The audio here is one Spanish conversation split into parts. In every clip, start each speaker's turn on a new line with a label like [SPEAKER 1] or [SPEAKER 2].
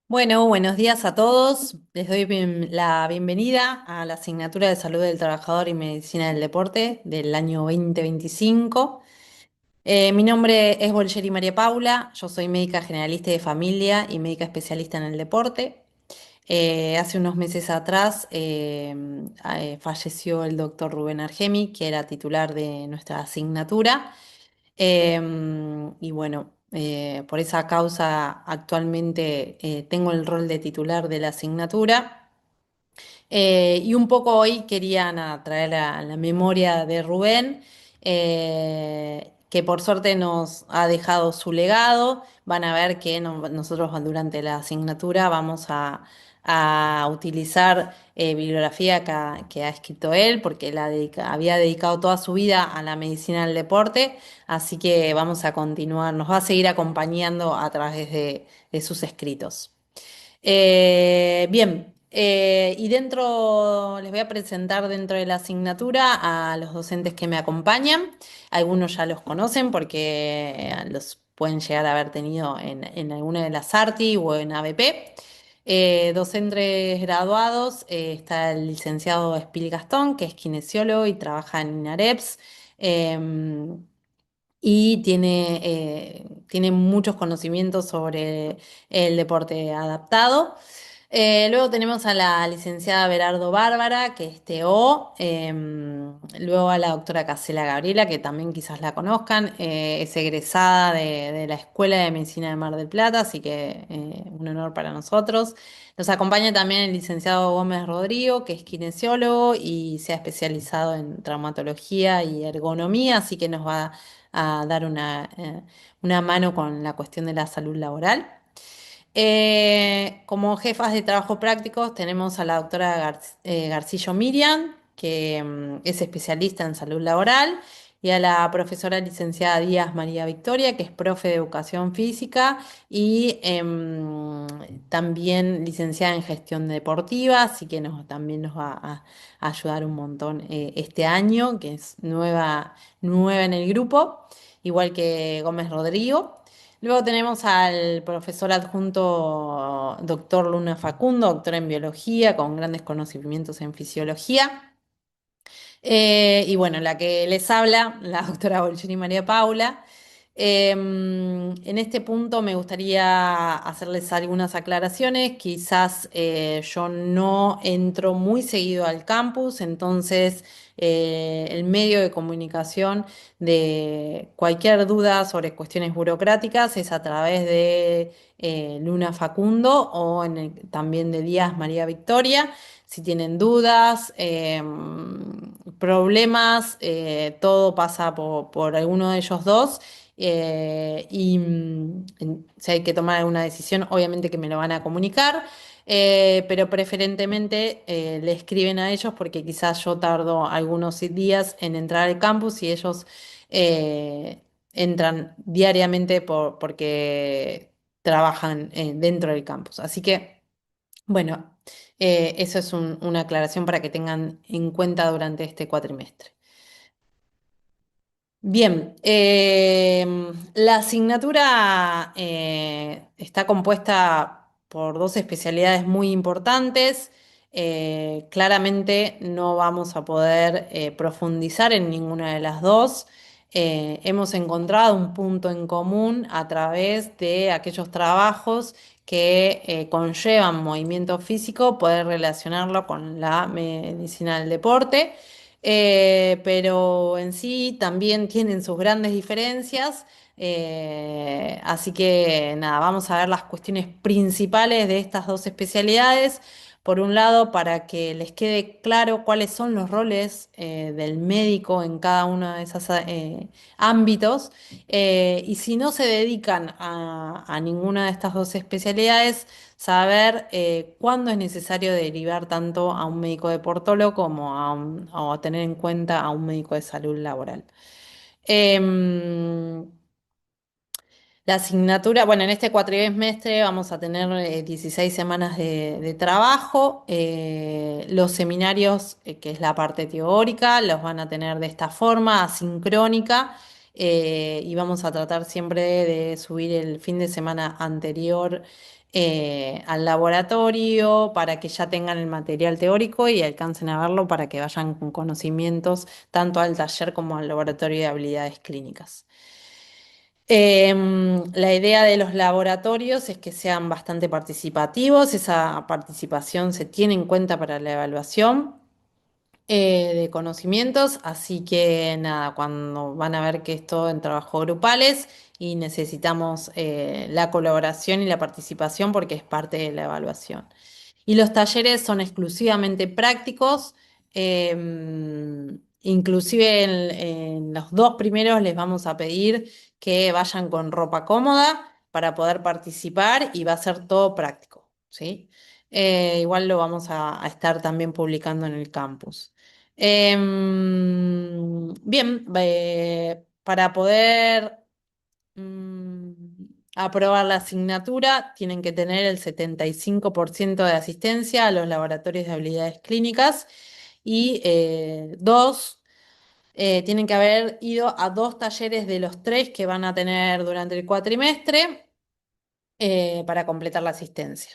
[SPEAKER 1] Bueno, buenos días a todos. Les doy la bienvenida a la asignatura de Salud del Trabajador y Medicina del Deporte del año 2025. Mi nombre es Bolgeri María Paula, yo soy médica generalista de familia y médica especialista en el deporte. Hace unos meses atrás falleció el doctor Rubén Argemi, que era titular de nuestra asignatura. Y bueno, por esa causa actualmente tengo el rol de titular de la asignatura. Y un poco hoy quería nada, traer a la memoria de Rubén, que por suerte nos ha dejado su legado. Van a ver que nosotros durante la asignatura vamos a utilizar bibliografía que ha escrito él, porque había dedicado toda su vida a la medicina del deporte, así que vamos a continuar, nos va a seguir acompañando a través de sus escritos. Bien, y les voy a presentar dentro de la asignatura a los docentes que me acompañan. Algunos ya los conocen porque los pueden llegar a haber tenido en alguna de las ARTI o en ABP. Docentes graduados, está el licenciado Espil Gastón, que es kinesiólogo y trabaja en INAREPS. Y tiene muchos conocimientos sobre el deporte adaptado. Luego tenemos a la licenciada Berardo Bárbara, que es TO. Luego a la doctora Casela Gabriela, que también quizás la conozcan. Es egresada de la Escuela de Medicina de Mar del Plata, así que un honor para nosotros. Nos acompaña también el licenciado Gómez Rodrigo, que es kinesiólogo y se ha especializado en traumatología y ergonomía, así que nos va a dar una mano con la cuestión de la salud laboral. Como jefas de trabajo prácticos tenemos a la doctora Garcillo Miriam, que es especialista en salud laboral, y a la profesora licenciada Díaz María Victoria, que es profe de educación física y también licenciada en gestión deportiva, así que también nos va a ayudar un montón este año, que es nueva en el grupo, igual que Gómez Rodrigo. Luego tenemos al profesor adjunto doctor Luna Facundo, doctor en biología, con grandes conocimientos en fisiología. Y bueno, la que les habla, la doctora Bolgeni María Paula. En este punto me gustaría hacerles algunas aclaraciones. Quizás yo no entro muy seguido al campus, entonces el medio de comunicación de cualquier duda sobre cuestiones burocráticas es a través de Luna Facundo o también de Díaz María Victoria. Si tienen dudas, problemas, todo pasa por alguno de ellos dos. Y si hay que tomar alguna decisión, obviamente que me lo van a comunicar, pero preferentemente le escriben a ellos porque quizás yo tardo algunos días en entrar al campus y ellos eh, entran diariamente porque trabajan dentro del campus. Así que, bueno, eso es una aclaración para que tengan en cuenta durante este cuatrimestre. Bien, la asignatura está compuesta por dos especialidades muy importantes. Claramente no vamos a poder profundizar en ninguna de las dos. Hemos encontrado un punto en común a través de aquellos trabajos que conllevan movimiento físico, poder relacionarlo con la medicina del deporte. Pero en sí también tienen sus grandes diferencias. Así que nada, vamos a ver las cuestiones principales de estas dos especialidades. Por un lado, para que les quede claro cuáles son los roles del médico en cada uno de esos ámbitos. Y si no se dedican a ninguna de estas dos especialidades, saber cuándo es necesario derivar tanto a un médico deportólogo como o a tener en cuenta a un médico de salud laboral. Em, la asignatura, bueno, en este cuatrimestre vamos a tener 16 semanas de trabajo. Los seminarios, que es la parte teórica, los van a tener de esta forma, asincrónica. y vamos a tratar siempre de subir el fin de semana anterior al laboratorio para que ya tengan el material teórico y alcancen a verlo para que vayan con conocimientos tanto al taller como al laboratorio de habilidades clínicas. La idea de los laboratorios es que sean bastante participativos, esa participación se tiene en cuenta para la evaluación de conocimientos, así que nada, cuando van a ver que es todo en trabajos grupales y necesitamos la colaboración y la participación porque es parte de la evaluación. Y los talleres son exclusivamente prácticos, inclusive en los dos primeros les vamos a pedir que vayan con ropa cómoda para poder participar y va a ser todo práctico, ¿sí? Igual lo vamos a estar también publicando en el campus. Bien, para poder aprobar la asignatura, tienen que tener el 75% de asistencia a los laboratorios de habilidades clínicas y tienen que haber ido a dos talleres de los tres que van a tener durante el cuatrimestre para completar la asistencia.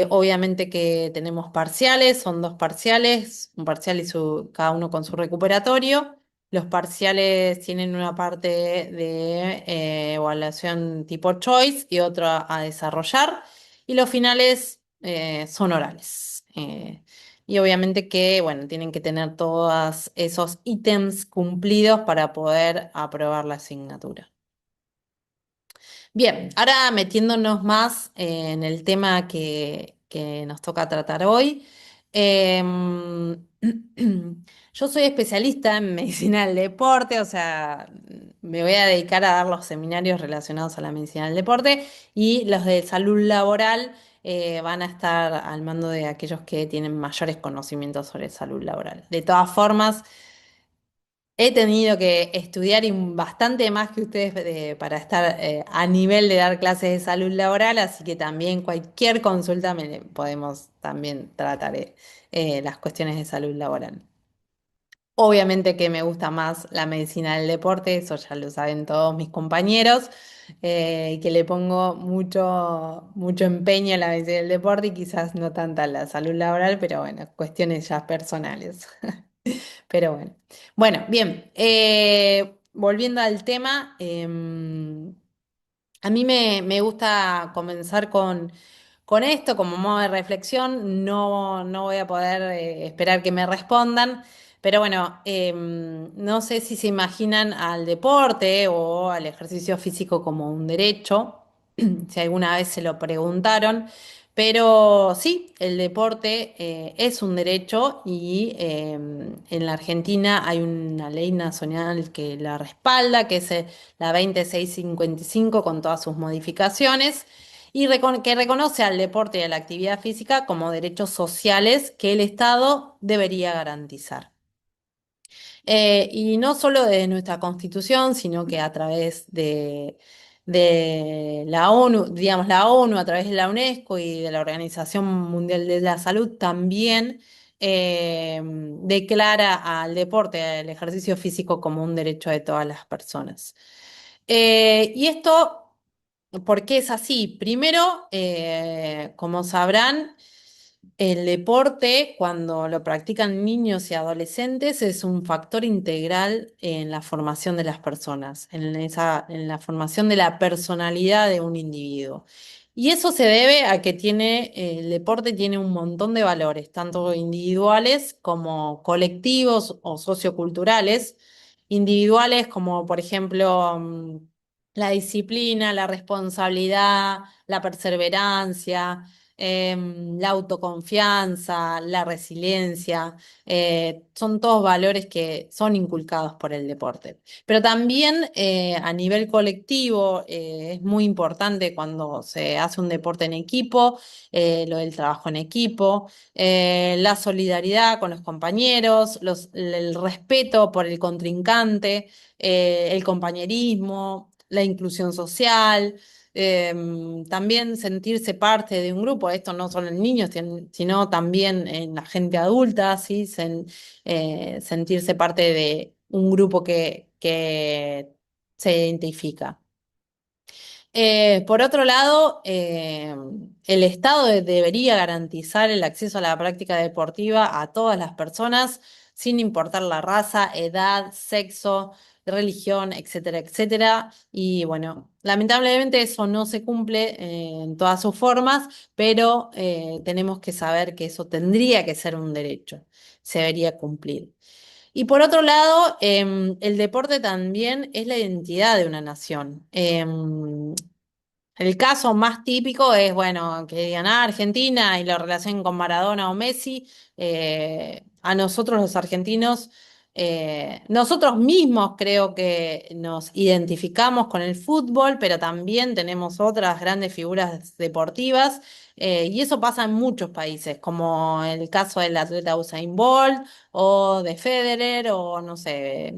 [SPEAKER 1] Obviamente que tenemos parciales, son dos parciales, un parcial y cada uno con su recuperatorio. Los parciales tienen una parte de evaluación tipo choice y otra a desarrollar. Y los finales son orales. Y obviamente que, bueno, tienen que tener todos esos ítems cumplidos para poder aprobar la asignatura. Bien, ahora metiéndonos más en el tema que nos toca tratar hoy. Em, yo soy especialista en medicina del deporte, o sea, me voy a dedicar a dar los seminarios relacionados a la medicina del deporte y los de salud laboral van a estar al mando de aquellos que tienen mayores conocimientos sobre salud laboral. De todas formas, he tenido que estudiar bastante más que ustedes para estar a nivel de dar clases de salud laboral, así que también cualquier consulta podemos también tratar las cuestiones de salud laboral. Obviamente que me gusta más la medicina del deporte, eso ya lo saben todos mis compañeros, y que le pongo mucho, mucho empeño a la medicina del deporte y quizás no tanta a la salud laboral, pero bueno, cuestiones ya personales. Pero bueno. Bueno, bien. Volviendo al tema, a mí me gusta comenzar con esto como modo de reflexión. No voy a poder esperar que me respondan, pero bueno, no sé si se imaginan al deporte o al ejercicio físico como un derecho, si alguna vez se lo preguntaron. Pero sí, el deporte es un derecho y en la Argentina hay una ley nacional que la respalda, que es la 2655 con todas sus modificaciones, y que reconoce al deporte y a la actividad física como derechos sociales que el Estado debería garantizar. Y no solo de nuestra Constitución, sino que a través de la ONU, digamos, la ONU, a través de la UNESCO y de la Organización Mundial de la Salud, también declara al deporte, al ejercicio físico como un derecho de todas las personas. Y esto, ¿por qué es así? Primero, como sabrán, el deporte, cuando lo practican niños y adolescentes, es un factor integral en la formación de las personas, en la formación de la personalidad de un individuo. Y eso se debe a que el deporte tiene un montón de valores, tanto individuales como colectivos o socioculturales. Individuales como, por ejemplo, la disciplina, la responsabilidad, la perseverancia, la autoconfianza, la resiliencia, son todos valores que son inculcados por el deporte. Pero también a nivel colectivo es muy importante cuando se hace un deporte en equipo, lo del trabajo en equipo, la solidaridad con los compañeros, el respeto por el contrincante, el compañerismo, la inclusión social. También sentirse parte de un grupo, esto no solo en niños, sino también en la gente adulta, ¿sí? Sentirse parte de un grupo que se identifica. Por otro lado, el Estado debería garantizar el acceso a la práctica deportiva a todas las personas, sin importar la raza, edad, sexo, religión, etcétera, etcétera. Y bueno, lamentablemente eso no se cumple en todas sus formas, pero tenemos que saber que eso tendría que ser un derecho, se debería cumplir. Y por otro lado, el deporte también es la identidad de una nación. El caso más típico es, bueno, que digan, Argentina y lo relacionen con Maradona o Messi. A nosotros los argentinos, nosotros mismos creo que nos identificamos con el fútbol, pero también tenemos otras grandes figuras deportivas, y eso pasa en muchos países, como el caso del atleta Usain Bolt o de Federer o, no sé,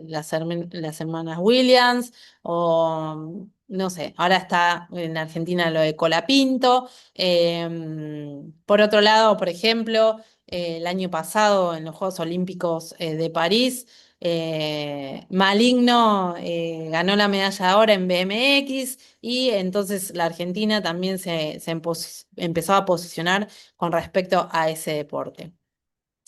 [SPEAKER 1] las hermanas Williams o no sé, ahora está en Argentina lo de Colapinto. Por otro lado, por ejemplo, el año pasado en los Juegos Olímpicos de París, Maligno ganó la medalla de oro en BMX y entonces la Argentina también empezó a posicionar con respecto a ese deporte.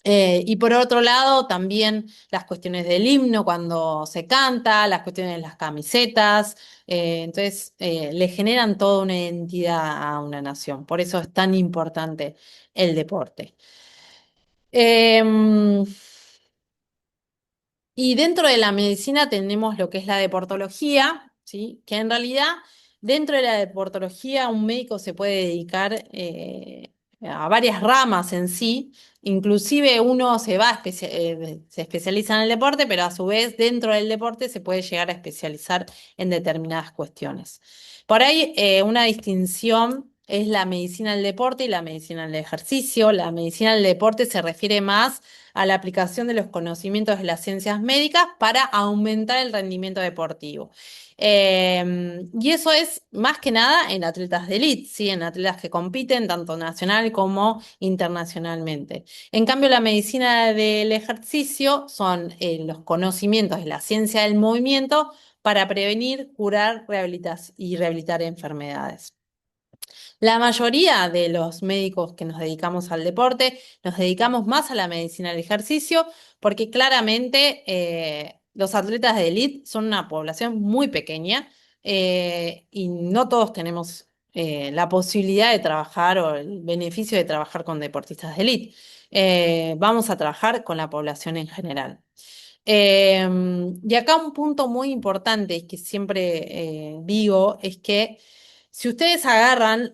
[SPEAKER 1] Y por otro lado, también las cuestiones del himno cuando se canta, las cuestiones de las camisetas, entonces le generan toda una identidad a una nación. Por eso es tan importante el deporte. Em, y dentro de la medicina tenemos lo que es la deportología, ¿sí? Que en realidad dentro de la deportología un médico se puede dedicar a varias ramas en sí. Inclusive uno se especializa en el deporte, pero a su vez dentro del deporte se puede llegar a especializar en determinadas cuestiones. Por ahí una distinción es la medicina del deporte y la medicina del ejercicio. La medicina del deporte se refiere más a la aplicación de los conocimientos de las ciencias médicas para aumentar el rendimiento deportivo. Y eso es más que nada en atletas de élite, ¿sí? En atletas que compiten tanto nacional como internacionalmente. En cambio, la medicina del ejercicio son los conocimientos de la ciencia del movimiento para prevenir, curar y rehabilitar enfermedades. La mayoría de los médicos que nos dedicamos al deporte, nos dedicamos más a la medicina del ejercicio, porque claramente los atletas de élite son una población muy pequeña, y no todos tenemos la posibilidad de trabajar o el beneficio de trabajar con deportistas de élite. Vamos a trabajar con la población en general. Y acá un punto muy importante que siempre digo es que si ustedes agarran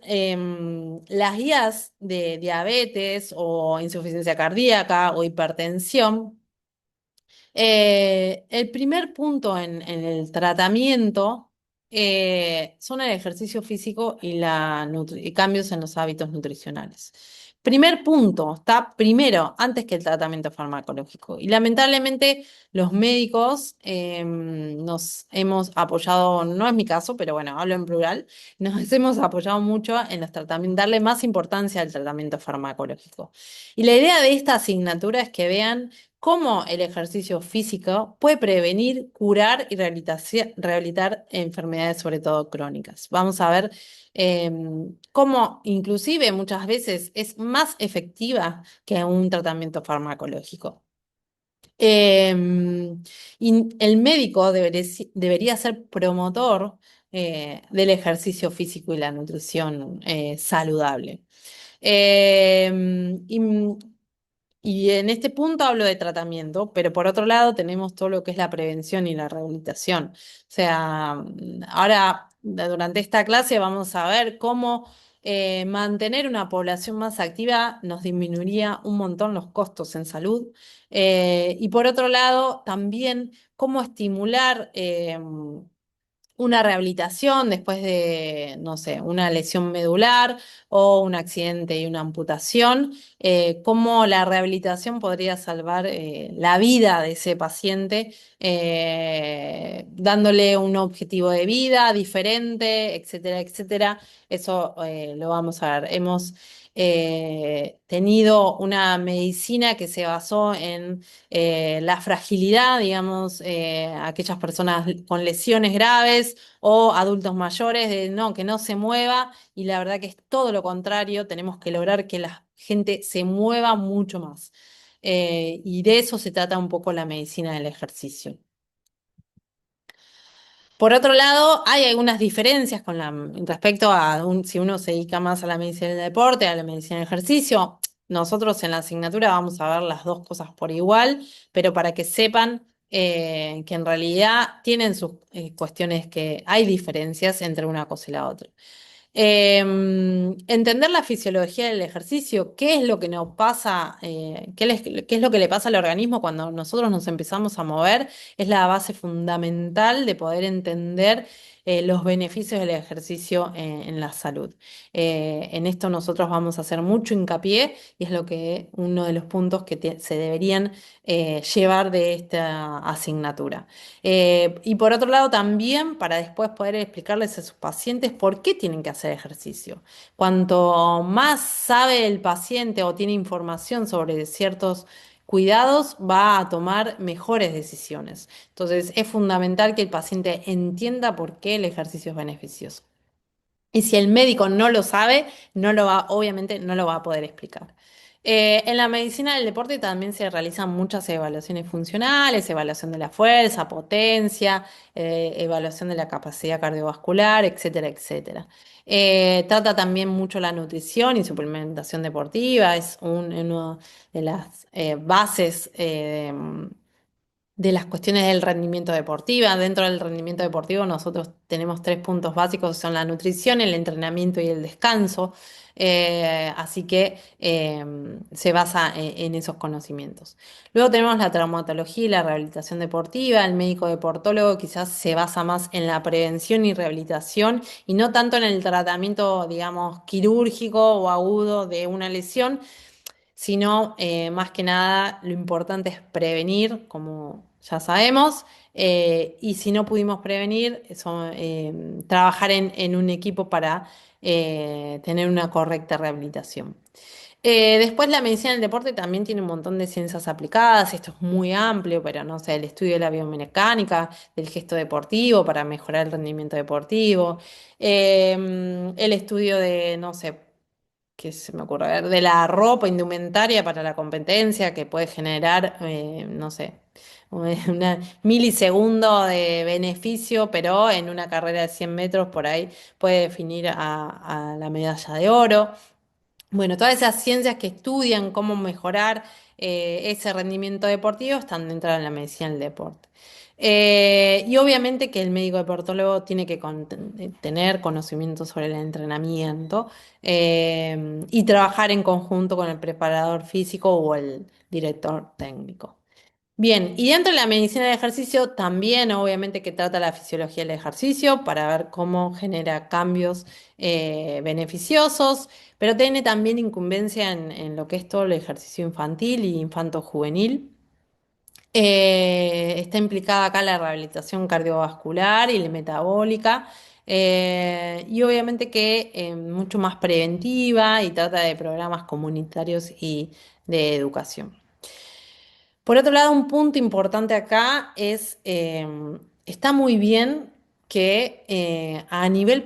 [SPEAKER 1] las guías de diabetes o insuficiencia cardíaca o hipertensión, el primer punto en el tratamiento son el ejercicio físico y cambios en los hábitos nutricionales. Primer punto, está primero, antes que el tratamiento farmacológico. Y lamentablemente los médicos nos hemos apoyado, no es mi caso, pero bueno, hablo en plural, nos hemos apoyado mucho en los tratamientos, darle más importancia al tratamiento farmacológico. Y la idea de esta asignatura es que vean cómo el ejercicio físico puede prevenir, curar y rehabilitar enfermedades, sobre todo crónicas. Vamos a ver cómo inclusive muchas veces es más efectiva que un tratamiento farmacológico. Y el médico debería ser promotor del ejercicio físico y la nutrición saludable. Y y en este punto hablo de tratamiento, pero por otro lado tenemos todo lo que es la prevención y la rehabilitación. O sea, ahora durante esta clase vamos a ver cómo mantener una población más activa nos disminuiría un montón los costos en salud. Y por otro lado, también cómo estimular una rehabilitación después de, no sé, una lesión medular o un accidente y una amputación, cómo la rehabilitación podría salvar la vida de ese paciente, dándole un objetivo de vida diferente, etcétera, etcétera. Eso lo vamos a ver. Hemos tenido una medicina que se basó en la fragilidad, digamos, aquellas personas con lesiones graves o adultos mayores, de no, que no se mueva, y la verdad que es todo lo contrario, tenemos que lograr que la gente se mueva mucho más. Y de eso se trata un poco la medicina del ejercicio. Por otro lado, hay algunas diferencias con respecto a si uno se dedica más a la medicina del deporte, a la medicina del ejercicio. Nosotros en la asignatura vamos a ver las dos cosas por igual, pero para que sepan que en realidad tienen sus cuestiones, que hay diferencias entre una cosa y la otra. Entender la fisiología del ejercicio, qué es lo que nos pasa, qué es lo que le pasa al organismo cuando nosotros nos empezamos a mover, es la base fundamental de poder entender los beneficios del ejercicio en la salud. En esto nosotros vamos a hacer mucho hincapié y es lo que uno de los puntos que se deberían llevar de esta asignatura. Y por otro lado, también para después poder explicarles a sus pacientes por qué tienen que hacer ejercicio. Cuanto más sabe el paciente o tiene información sobre ciertos cuidados, va a tomar mejores decisiones. Entonces, es fundamental que el paciente entienda por qué el ejercicio es beneficioso. Y si el médico no lo sabe, obviamente no lo va a poder explicar. En la medicina del deporte también se realizan muchas evaluaciones funcionales, evaluación de la fuerza, potencia, evaluación de la capacidad cardiovascular, etcétera, etcétera. Trata también mucho la nutrición y suplementación deportiva, es una de las bases de las cuestiones del rendimiento deportivo. Dentro del rendimiento deportivo nosotros tenemos tres puntos básicos, son la nutrición, el entrenamiento y el descanso. Así que se basa en esos conocimientos. Luego tenemos la traumatología y la rehabilitación deportiva. El médico deportólogo quizás se basa más en la prevención y rehabilitación y no tanto en el tratamiento, digamos, quirúrgico o agudo de una lesión, sino más que nada lo importante es prevenir, como ya sabemos, y si no pudimos prevenir, trabajar en un equipo para tener una correcta rehabilitación. Después la medicina del deporte también tiene un montón de ciencias aplicadas, esto es muy amplio, pero no sé, el estudio de la biomecánica, del gesto deportivo para mejorar el rendimiento deportivo, el estudio de, no sé, que se me ocurre, a ver, de la ropa, indumentaria para la competencia que puede generar, no sé, una milisegundo de beneficio, pero en una carrera de 100 metros por ahí puede definir a la medalla de oro. Bueno, todas esas ciencias que estudian cómo mejorar ese rendimiento deportivo están dentro de la medicina del deporte. Y obviamente que el médico deportólogo tiene que tener conocimiento sobre el entrenamiento y trabajar en conjunto con el preparador físico o el director técnico. Bien, y dentro de la medicina del ejercicio también obviamente que trata la fisiología del ejercicio para ver cómo genera cambios beneficiosos, pero tiene también incumbencia en lo que es todo el ejercicio infantil y infanto-juvenil. Está implicada acá la rehabilitación cardiovascular y la metabólica, y obviamente que mucho más preventiva y trata de programas comunitarios y de educación. Por otro lado, un punto importante acá es, está muy bien que a nivel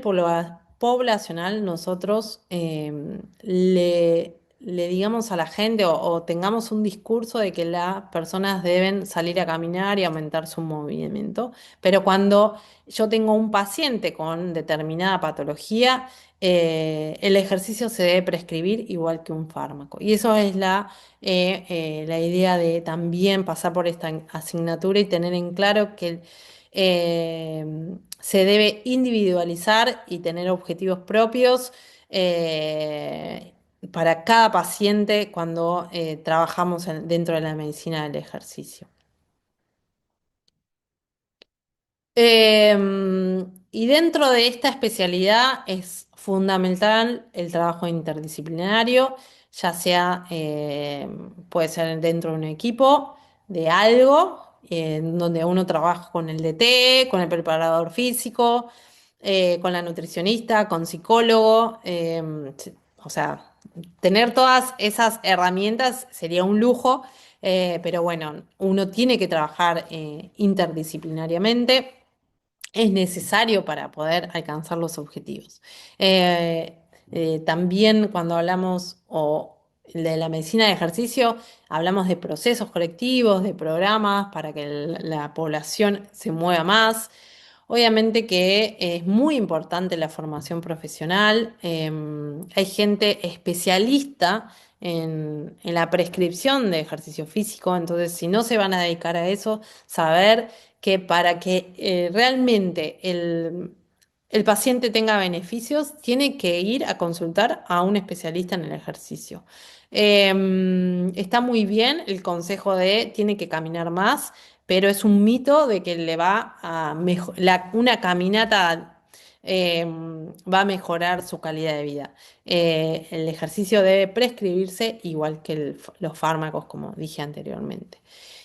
[SPEAKER 1] poblacional nosotros le digamos a la gente o tengamos un discurso de que las personas deben salir a caminar y aumentar su movimiento, pero cuando yo tengo un paciente con determinada patología, el ejercicio se debe prescribir igual que un fármaco. Y eso es la idea de también pasar por esta asignatura y tener en claro que se debe individualizar y tener objetivos propios para cada paciente cuando trabajamos dentro de la medicina del ejercicio. y dentro de esta especialidad es fundamental el trabajo interdisciplinario, ya sea, puede ser dentro de un equipo, de algo, en donde uno trabaja con el DT, con el preparador físico, con la nutricionista, con psicólogo, o sea, tener todas esas herramientas sería un lujo, pero bueno, uno tiene que trabajar interdisciplinariamente, es necesario para poder alcanzar los objetivos. Eh, También cuando hablamos de la medicina de ejercicio, hablamos de procesos colectivos, de programas para que la población se mueva más. Obviamente que es muy importante la formación profesional. Hay gente especialista en la prescripción de ejercicio físico, entonces si no se van a dedicar a eso, saber que para que realmente el paciente tenga beneficios, tiene que ir a consultar a un especialista en el ejercicio. Está muy bien el consejo de tiene que caminar más, pero es un mito de que le va a una caminata va a mejorar su calidad de vida. El ejercicio debe prescribirse igual que los fármacos, como dije anteriormente.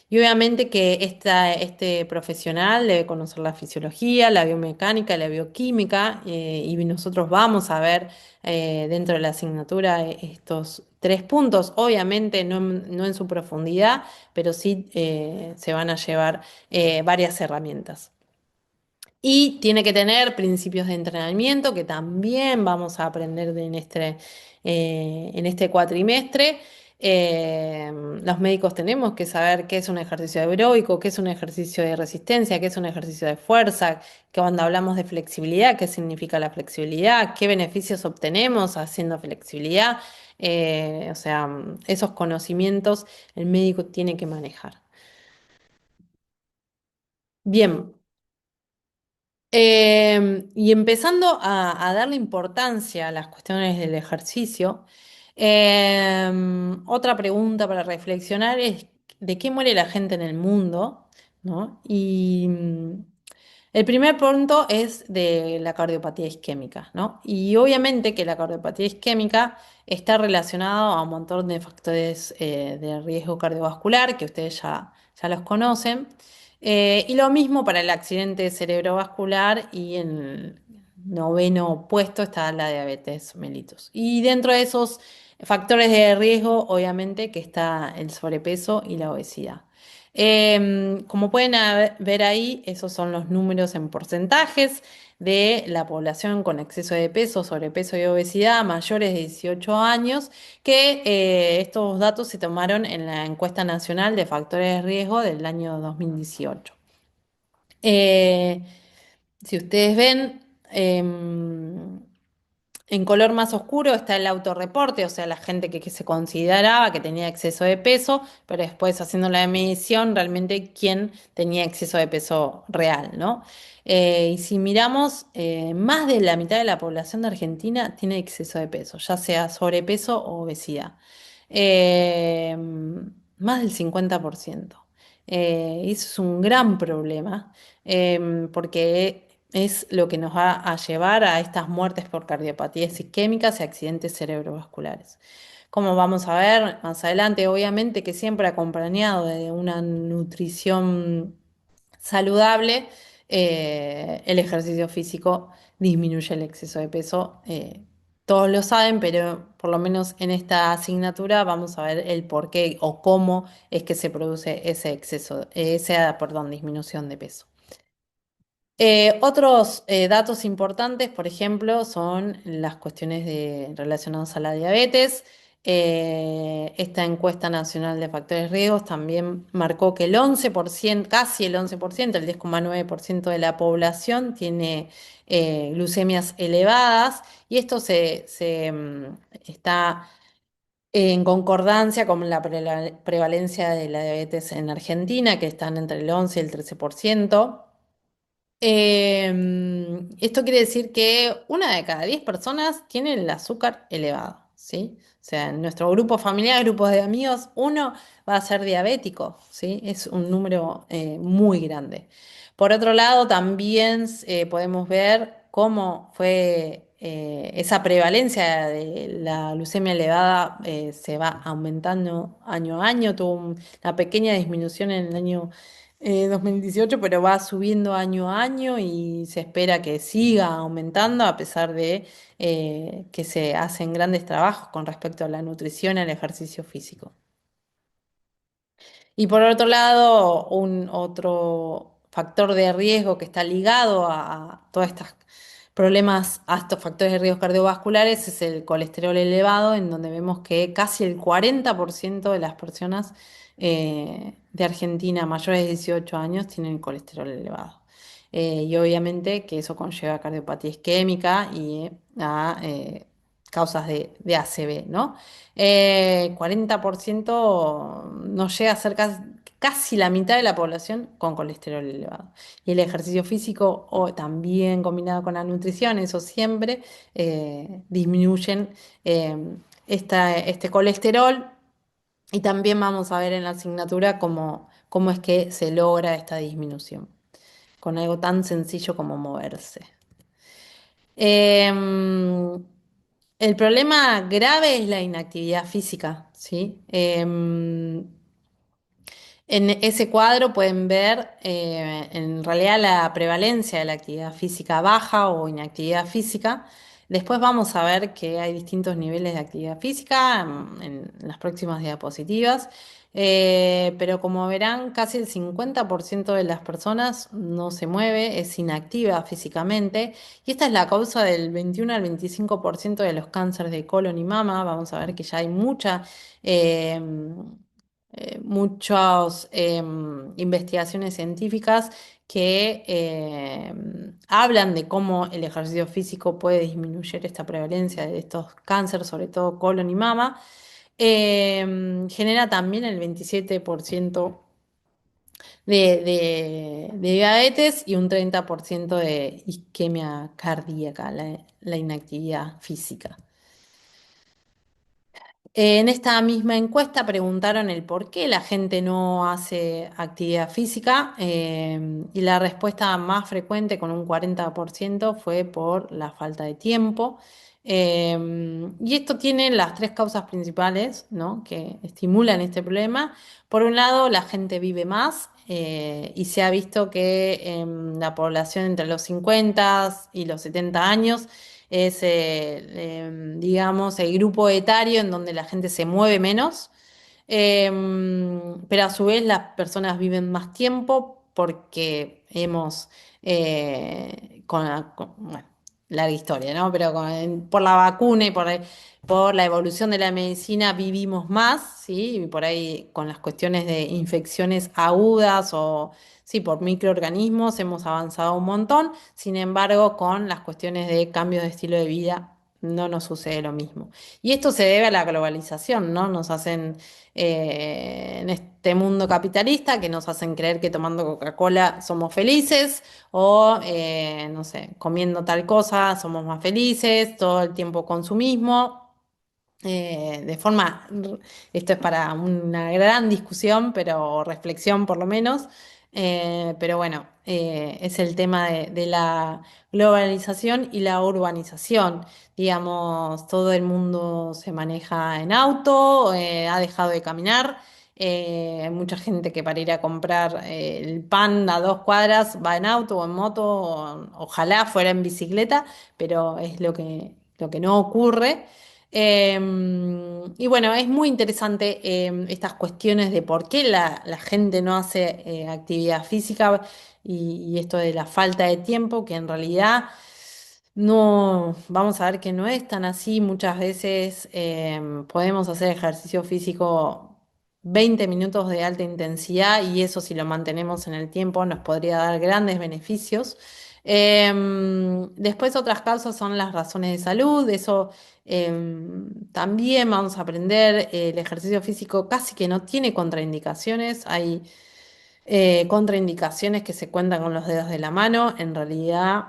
[SPEAKER 1] Y obviamente que este profesional debe conocer la fisiología, la biomecánica, la bioquímica, y nosotros vamos a ver dentro de la asignatura estos tres puntos, obviamente no en su profundidad, pero sí se van a llevar varias herramientas. Y tiene que tener principios de entrenamiento que también vamos a aprender en este cuatrimestre. Los médicos tenemos que saber qué es un ejercicio aeróbico, qué es un ejercicio de resistencia, qué es un ejercicio de fuerza, que cuando hablamos de flexibilidad, qué significa la flexibilidad, qué beneficios obtenemos haciendo flexibilidad. O sea, esos conocimientos el médico tiene que manejar. Bien. Y empezando a darle importancia a las cuestiones del ejercicio, otra pregunta para reflexionar es ¿de qué muere la gente en el mundo? ¿No? Y el primer punto es de la cardiopatía isquémica, ¿no? Y obviamente que la cardiopatía isquémica está relacionada a un montón de factores de riesgo cardiovascular que ustedes ya los conocen. Y lo mismo para el accidente cerebrovascular y en el noveno puesto está la diabetes mellitus. Y dentro de esos factores de riesgo, obviamente que está el sobrepeso y la obesidad. Como pueden ver ahí, esos son los números en porcentajes de la población con exceso de peso, sobrepeso y obesidad mayores de 18 años, que estos datos se tomaron en la encuesta nacional de factores de riesgo del año 2018. Eh, si ustedes ven, en color más oscuro está el autorreporte, o sea, la gente que se consideraba que tenía exceso de peso, pero después haciendo la medición, realmente quién tenía exceso de peso real, ¿no? Y si miramos, más de la mitad de la población de Argentina tiene exceso de peso, ya sea sobrepeso o obesidad. Eh, Más del 50%. Y eso es un gran problema, porque es lo que nos va a llevar a estas muertes por cardiopatías isquémicas y accidentes cerebrovasculares. Como vamos a ver más adelante, obviamente que siempre acompañado de una nutrición saludable, el ejercicio físico disminuye el exceso de peso. Todos lo saben, pero por lo menos en esta asignatura vamos a ver el por qué o cómo es que se produce ese exceso, perdón, disminución de peso. Otros datos importantes, por ejemplo, son las cuestiones relacionadas a la diabetes. Esta encuesta nacional de factores de riesgos también marcó que el 11%, casi el 11%, el 10,9% de la población tiene glucemias elevadas y esto está en concordancia con la prevalencia de la diabetes en Argentina, que están entre el 11 y el 13%. Esto quiere decir que una de cada 10 personas tiene el azúcar elevado, ¿sí? O sea, en nuestro grupo familiar, grupos de amigos, uno va a ser diabético, ¿sí? Es un número muy grande. Por otro lado, también podemos ver cómo fue esa prevalencia de la leucemia elevada se va aumentando año a año. Tuvo una pequeña disminución en el año 2018, pero va subiendo año a año y se espera que siga aumentando a pesar de que se hacen grandes trabajos con respecto a la nutrición y al ejercicio físico. Y por otro lado, un otro factor de riesgo que está ligado a todos estos problemas, a estos factores de riesgo cardiovasculares, es el colesterol elevado, en donde vemos que casi el 40% de las personas de Argentina mayores de 18 años tienen colesterol elevado. Y obviamente que eso conlleva cardiopatía isquémica y a causas de ACV, ¿no? 40% no llega a ser casi la mitad de la población con colesterol elevado. Y el ejercicio físico, o también combinado con la nutrición, eso siempre disminuyen eh, este colesterol. Y también vamos a ver en la asignatura cómo es que se logra esta disminución, con algo tan sencillo como moverse. Em, el problema grave es la inactividad física, ¿sí? En ese cuadro pueden ver en realidad la prevalencia de la actividad física baja o inactividad física. Después vamos a ver que hay distintos niveles de actividad física en las próximas diapositivas. Pero como verán, casi el 50% de las personas no se mueve, es inactiva físicamente. Y esta es la causa del 21 al 25% de los cánceres de colon y mama. Vamos a ver que ya hay eh, muchas investigaciones científicas que hablan de cómo el ejercicio físico puede disminuir esta prevalencia de estos cánceres, sobre todo colon y mama. Genera también el 27% de diabetes y un 30% de isquemia cardíaca, la inactividad física. En esta misma encuesta preguntaron el por qué la gente no hace actividad física y la respuesta más frecuente, con un 40%, fue por la falta de tiempo. Y esto tiene las tres causas principales, ¿no?, que estimulan este problema. Por un lado, la gente vive más y se ha visto que la población entre los 50 y los 70 años es, digamos, el grupo etario en donde la gente se mueve menos, pero a su vez las personas viven más tiempo porque hemos, bueno, larga historia, ¿no? Pero por la vacuna y por la evolución de la medicina vivimos más, ¿sí? Y por ahí con las cuestiones de infecciones agudas o, sí, por microorganismos hemos avanzado un montón. Sin embargo, con las cuestiones de cambio de estilo de vida no nos sucede lo mismo. Y esto se debe a la globalización, ¿no? Nos hacen, en este mundo capitalista, que nos hacen creer que tomando Coca-Cola somos felices o, no sé, comiendo tal cosa somos más felices, todo el tiempo consumismo. De forma, esto es para una gran discusión, pero reflexión por lo menos. Pero bueno, es el tema de la globalización y la urbanización. Digamos, todo el mundo se maneja en auto, ha dejado de caminar. Hay mucha gente que para ir a comprar el pan a 2 cuadras va en auto o en moto, ojalá fuera en bicicleta, pero es lo que no ocurre. Y bueno, es muy interesante estas cuestiones de por qué la gente no hace actividad física y esto de la falta de tiempo, que en realidad no, vamos a ver que no es tan así. Muchas veces podemos hacer ejercicio físico 20 minutos de alta intensidad y eso, si lo mantenemos en el tiempo, nos podría dar grandes beneficios. Después otras causas son las razones de salud. Eso también vamos a aprender. El ejercicio físico casi que no tiene contraindicaciones. Hay contraindicaciones que se cuentan con los dedos de la mano. En realidad,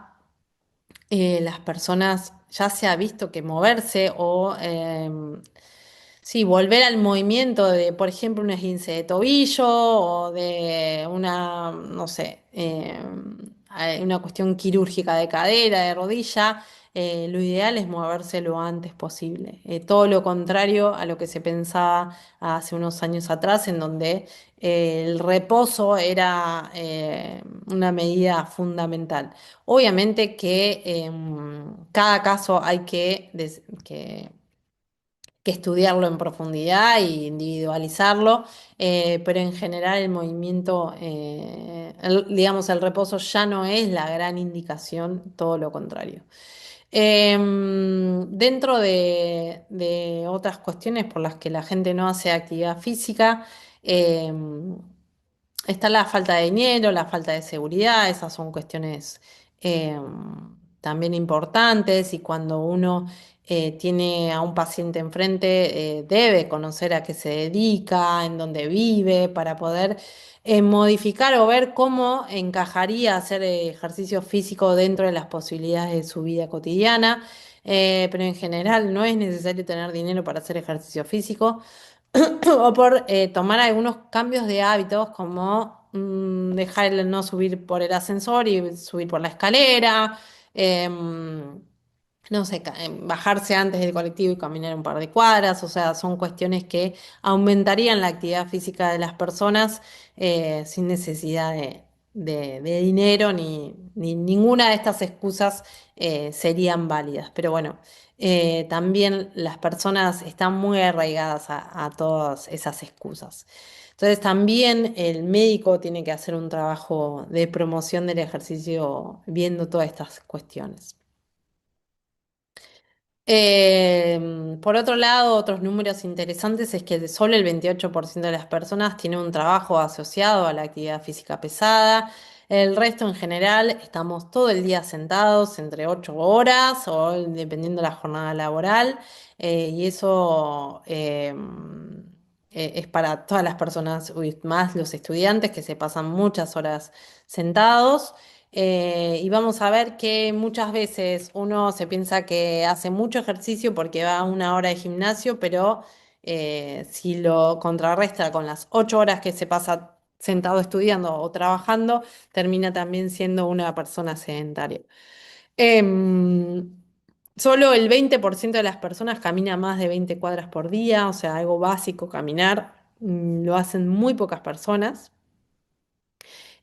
[SPEAKER 1] las personas, ya se ha visto que moverse o Sí, volver al movimiento de, por ejemplo, un esguince de tobillo o de una, no sé, una cuestión quirúrgica de cadera, de rodilla. Lo ideal es moverse lo antes posible. Todo lo contrario a lo que se pensaba hace unos años atrás, en donde el reposo era una medida fundamental. Obviamente que cada caso hay que estudiarlo en profundidad e individualizarlo, pero en general el movimiento, digamos, el reposo ya no es la gran indicación, todo lo contrario. Dentro de otras cuestiones por las que la gente no hace actividad física, está la falta de dinero, la falta de seguridad, esas son cuestiones eh, también importantes y cuando uno tiene a un paciente enfrente, debe conocer a qué se dedica, en dónde vive, para poder modificar o ver cómo encajaría hacer ejercicio físico dentro de las posibilidades de su vida cotidiana. Pero en general no es necesario tener dinero para hacer ejercicio físico. O por tomar algunos cambios de hábitos como dejar el no subir por el ascensor y subir por la escalera, no sé, bajarse antes del colectivo y caminar un par de cuadras, o sea, son cuestiones que aumentarían la actividad física de las personas sin necesidad de dinero ni ninguna de estas excusas serían válidas. Pero bueno, también las personas están muy arraigadas a todas esas excusas. Entonces también el médico tiene que hacer un trabajo de promoción del ejercicio viendo todas estas cuestiones. Por otro lado, otros números interesantes es que solo el 28% de las personas tiene un trabajo asociado a la actividad física pesada. El resto en general estamos todo el día sentados entre 8 horas o dependiendo de la jornada laboral. Y eso es para todas las personas, uy, más los estudiantes que se pasan muchas horas sentados. Y vamos a ver que muchas veces uno se piensa que hace mucho ejercicio porque va a 1 hora de gimnasio, pero si lo contrarresta con las 8 horas que se pasa sentado estudiando o trabajando, termina también siendo una persona sedentaria. Em, Solo el 20% de las personas camina más de 20 cuadras por día, o sea, algo básico, caminar, lo hacen muy pocas personas.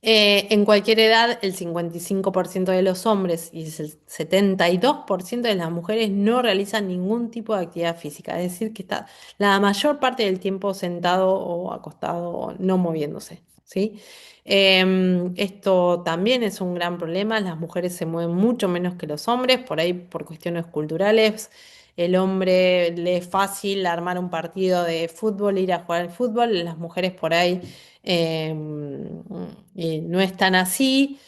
[SPEAKER 1] En cualquier edad, el 55% de los hombres y el 72% de las mujeres no realizan ningún tipo de actividad física, es decir, que está la mayor parte del tiempo sentado o acostado o no moviéndose, ¿sí? Esto también es un gran problema, las mujeres se mueven mucho menos que los hombres, por ahí por cuestiones culturales. El hombre le es fácil armar un partido de fútbol, ir a jugar al fútbol, las mujeres por ahí eh, y no es tan así.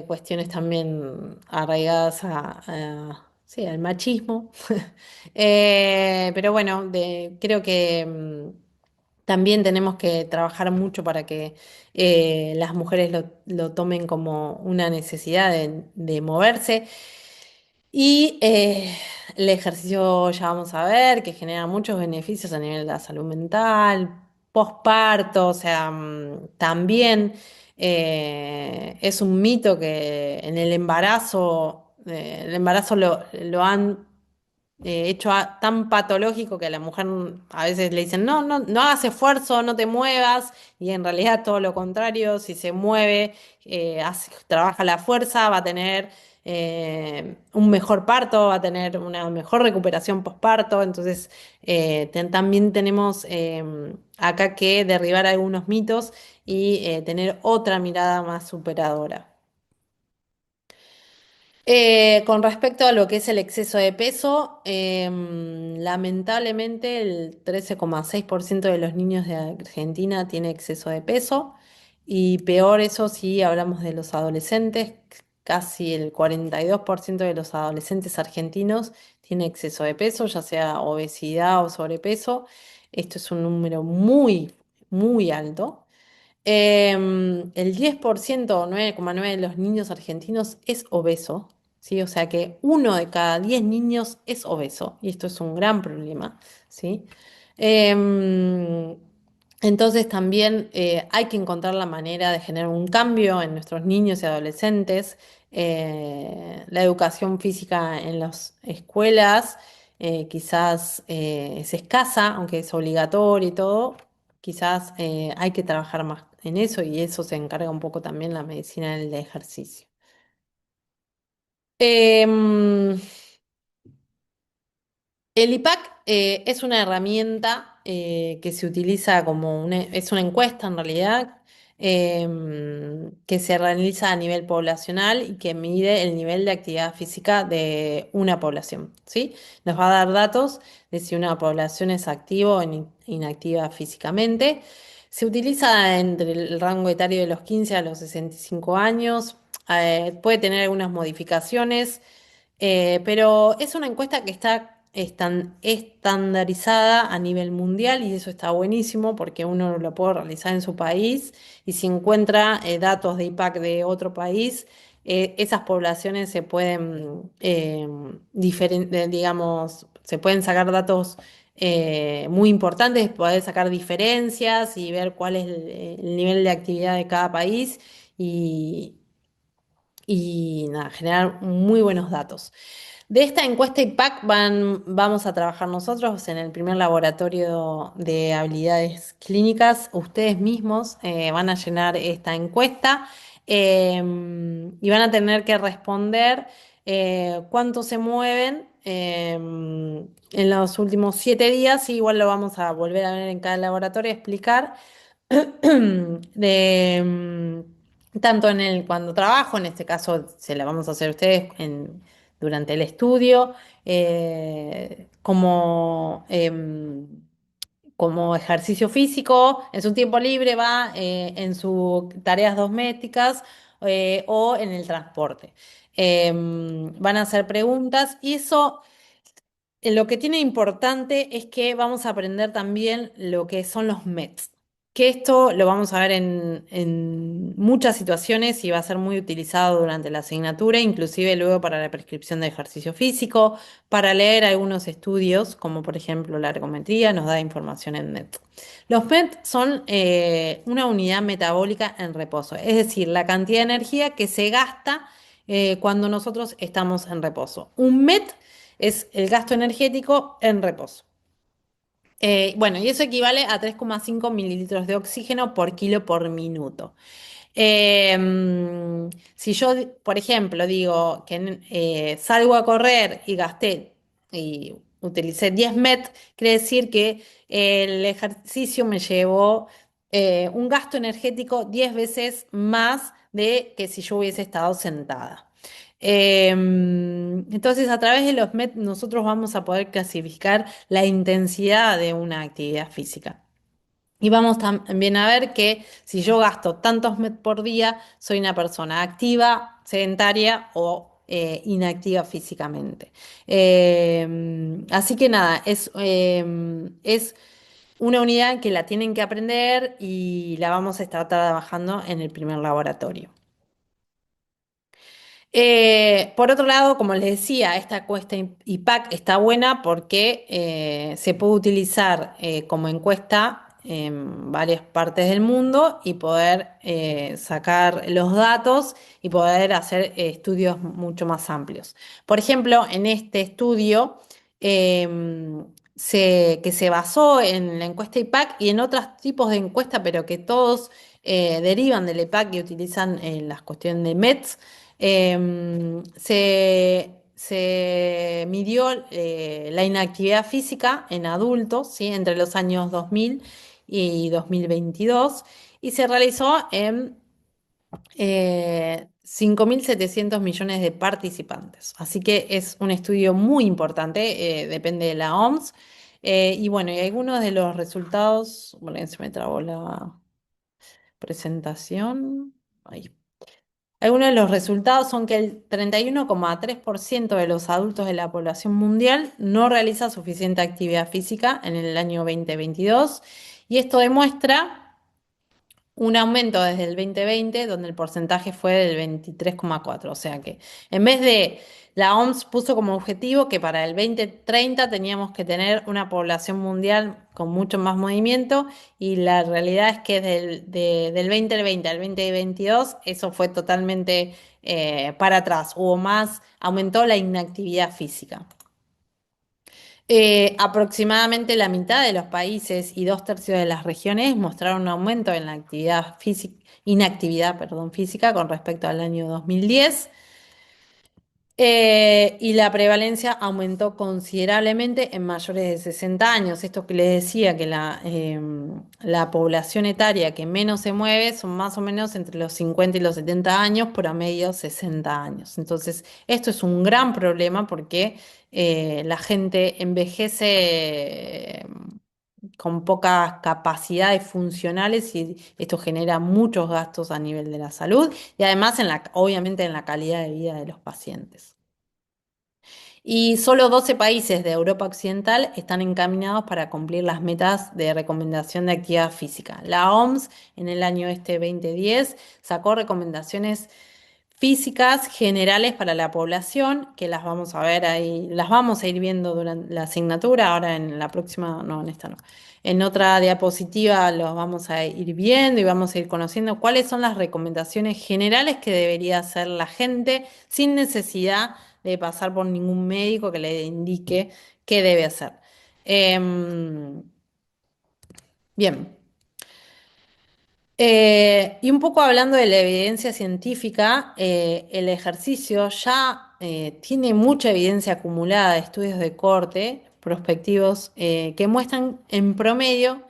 [SPEAKER 1] Cuestiones también arraigadas sí, al machismo. Pero bueno, creo que también tenemos que trabajar mucho para que las mujeres lo tomen como una necesidad de moverse. Y el ejercicio ya vamos a ver que genera muchos beneficios a nivel de la salud mental, posparto, o sea, también es un mito que en el embarazo lo han hecho tan patológico que a la mujer a veces le dicen, no, no, no hagas esfuerzo, no te muevas, y en realidad todo lo contrario, si se mueve, trabaja la fuerza, va a tener un mejor parto, va a tener una mejor recuperación postparto, entonces también tenemos acá que derribar algunos mitos y tener otra mirada más superadora. Con respecto a lo que es el exceso de peso, lamentablemente el 13,6% de los niños de Argentina tiene exceso de peso y peor eso si hablamos de los adolescentes, casi el 42% de los adolescentes argentinos tiene exceso de peso, ya sea obesidad o sobrepeso. Esto es un número muy, muy alto. El 10% o 9,9% de los niños argentinos es obeso, ¿sí? O sea que 1 de cada 10 niños es obeso y esto es un gran problema, ¿sí? Em, entonces también hay que encontrar la manera de generar un cambio en nuestros niños y adolescentes. La educación física en las escuelas quizás es escasa, aunque es obligatorio y todo. Quizás hay que trabajar más en eso y eso se encarga un poco también la medicina del ejercicio. Em, El IPAC es una herramienta que se utiliza como es una encuesta en realidad, que se realiza a nivel poblacional y que mide el nivel de actividad física de una población, ¿sí? Nos va a dar datos de si una población es activa o inactiva físicamente. Se utiliza entre el rango etario de los 15 a los 65 años. Puede tener algunas modificaciones. Pero es una encuesta que está estandarizada a nivel mundial y eso está buenísimo porque uno lo puede realizar en su país y si encuentra datos de IPAC de otro país, esas poblaciones se pueden, digamos, se pueden sacar datos muy importantes, poder sacar diferencias y ver cuál es el nivel de actividad de cada país y, y nada, generar muy buenos datos. De esta encuesta IPAC vamos a trabajar nosotros en el primer laboratorio de habilidades clínicas. Ustedes mismos van a llenar esta encuesta y van a tener que responder cuánto se mueven en los últimos 7 días. Y igual lo vamos a volver a ver en cada laboratorio, explicar. Tanto cuando trabajo, en este caso se la vamos a hacer a ustedes durante el estudio, como ejercicio físico, en su tiempo libre va en sus tareas domésticas o en el transporte. Van a hacer preguntas y eso lo que tiene importante es que vamos a aprender también lo que son los METs, que esto lo vamos a ver en muchas situaciones y va a ser muy utilizado durante la asignatura, inclusive luego para la prescripción de ejercicio físico, para leer algunos estudios, como por ejemplo la ergometría, nos da información en MET. Los MET son una unidad metabólica en reposo, es decir, la cantidad de energía que se gasta cuando nosotros estamos en reposo. Un MET es el gasto energético en reposo. Bueno, y eso equivale a 3,5 mililitros de oxígeno por kilo por minuto. Si yo, por ejemplo, digo que salgo a correr y gasté y utilicé 10 met, quiere decir que el ejercicio me llevó un gasto energético 10 veces más de que si yo hubiese estado sentada. Entonces, a través de los MET nosotros vamos a poder clasificar la intensidad de una actividad física. Y vamos también a ver que si yo gasto tantos MET por día, soy una persona activa, sedentaria o inactiva físicamente. Así que nada, es una unidad que la tienen que aprender y la vamos a estar trabajando en el primer laboratorio. Por otro lado, como les decía, esta encuesta IPAC está buena porque se puede utilizar como encuesta en varias partes del mundo y poder sacar los datos y poder hacer estudios mucho más amplios. Por ejemplo, en este estudio que se basó en la encuesta IPAC y en otros tipos de encuesta, pero que todos derivan del IPAC y utilizan las cuestiones de METS. Se midió la inactividad física en adultos, ¿sí? Entre los años 2000 y 2022 y se realizó en 5.700 millones de participantes. Así que es un estudio muy importante, depende de la OMS. Y bueno, y algunos de los resultados, bueno, se me trabó la presentación. Ahí. Algunos de los resultados son que el 31,3% de los adultos de la población mundial no realiza suficiente actividad física en el año 2022 y esto demuestra un aumento desde el 2020, donde el porcentaje fue del 23,4. O sea que en vez de, la OMS puso como objetivo que para el 2030 teníamos que tener una población mundial con mucho más movimiento y la realidad es que del 2020 al 2022 eso fue totalmente para atrás. Hubo más, aumentó la inactividad física. Aproximadamente la mitad de los países y dos tercios de las regiones mostraron un aumento en la actividad física, inactividad, perdón, física con respecto al año 2010. Y la prevalencia aumentó considerablemente en mayores de 60 años. Esto que les decía, que la población etaria que menos se mueve son más o menos entre los 50 y los 70 años, promedio 60 años. Entonces, esto es un gran problema porque la gente envejece con pocas capacidades funcionales y esto genera muchos gastos a nivel de la salud y además obviamente en la calidad de vida de los pacientes. Y solo 12 países de Europa Occidental están encaminados para cumplir las metas de recomendación de actividad física. La OMS en el año 2010 sacó recomendaciones físicas generales para la población, que las vamos a ver ahí, las vamos a ir viendo durante la asignatura, ahora en la próxima, no, en esta no. En otra diapositiva los vamos a ir viendo y vamos a ir conociendo cuáles son las recomendaciones generales que debería hacer la gente sin necesidad de pasar por ningún médico que le indique qué debe hacer. Em, bien. Y un poco hablando de la evidencia científica, el ejercicio ya tiene mucha evidencia acumulada de estudios de corte prospectivos que muestran en promedio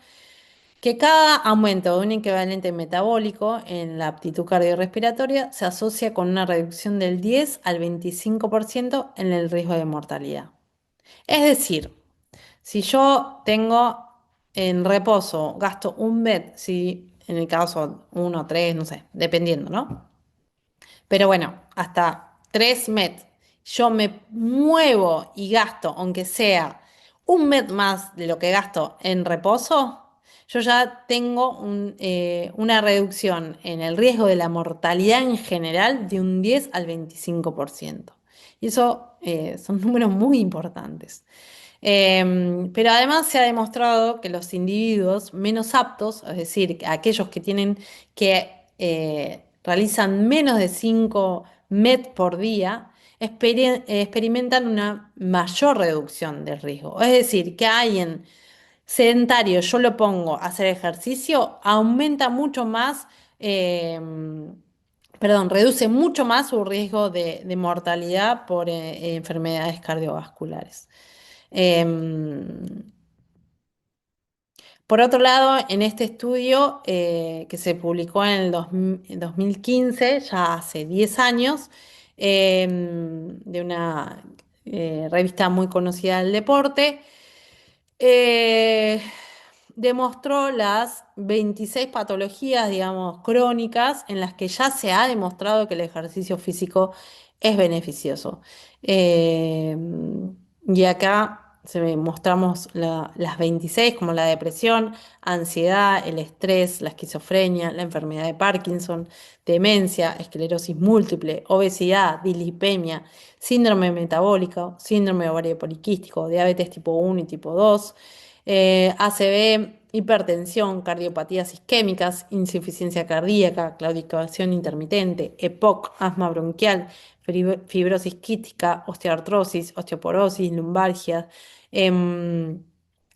[SPEAKER 1] que cada aumento de un equivalente metabólico en la aptitud cardiorrespiratoria se asocia con una reducción del 10 al 25% en el riesgo de mortalidad. Es decir, si yo tengo en reposo, gasto un bed, si en el caso uno, tres, no sé, dependiendo, ¿no? Pero bueno, hasta 3 MET. Yo me muevo y gasto, aunque sea un MET más de lo que gasto en reposo, yo ya tengo una reducción en el riesgo de la mortalidad en general de un 10 al 25%. Y eso son números muy importantes. Pero además se ha demostrado que los individuos menos aptos, es decir, aquellos que tienen que realizan menos de 5 MET por día, experimentan una mayor reducción del riesgo. Es decir, que alguien sedentario, yo lo pongo a hacer ejercicio, aumenta mucho más, eh, perdón, reduce mucho más su riesgo de mortalidad por enfermedades cardiovasculares. Em, por otro lado, en este estudio que se publicó en el 2015, ya hace 10 años, de una revista muy conocida del deporte, eh, demostró las 26 patologías, digamos, crónicas en las que ya se ha demostrado que el ejercicio físico es beneficioso. Eh, y acá mostramos las 26 como la depresión, ansiedad, el estrés, la esquizofrenia, la enfermedad de Parkinson, demencia, esclerosis múltiple, obesidad, dislipemia, síndrome metabólico, síndrome ovario poliquístico, diabetes tipo 1 y tipo 2, ACV, hipertensión, cardiopatías isquémicas, insuficiencia cardíaca, claudicación intermitente, EPOC, asma bronquial, fibrosis quística, osteoartrosis, osteoporosis, lumbalgia, em,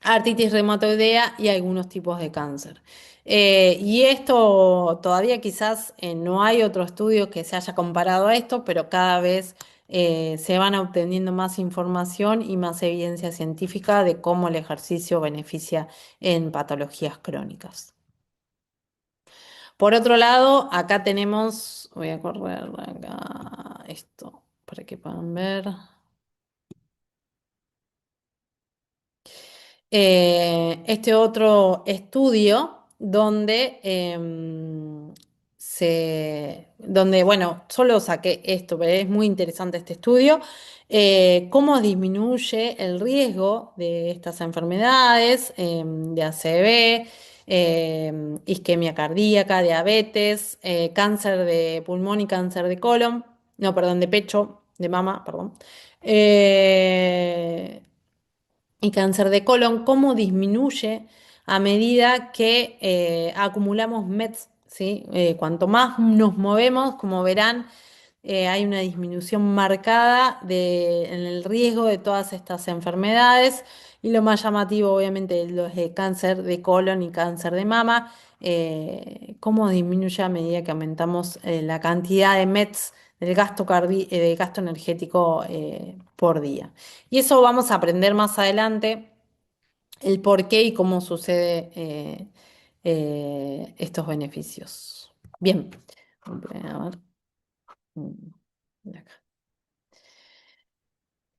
[SPEAKER 1] artritis reumatoidea y algunos tipos de cáncer. Y esto todavía quizás no hay otro estudio que se haya comparado a esto, pero cada vez se van obteniendo más información y más evidencia científica de cómo el ejercicio beneficia en patologías crónicas. Por otro lado, acá tenemos, voy a correr acá esto para que puedan ver. Este otro estudio donde, donde, bueno, solo saqué esto, pero es muy interesante este estudio, cómo disminuye el riesgo de estas enfermedades, de ACV, isquemia cardíaca, diabetes, cáncer de pulmón y cáncer de colon, no, perdón, de pecho, de mama, perdón. Eh, y cáncer de colon, cómo disminuye a medida que acumulamos METs, ¿sí? Cuanto más nos movemos, como verán, hay una disminución marcada en el riesgo de todas estas enfermedades y lo más llamativo, obviamente, los de cáncer de colon y cáncer de mama, cómo disminuye a medida que aumentamos la cantidad de METs del gasto energético por día. Y eso vamos a aprender más adelante, el por qué y cómo sucede estos beneficios. Bien, a ver. Mm, de acá.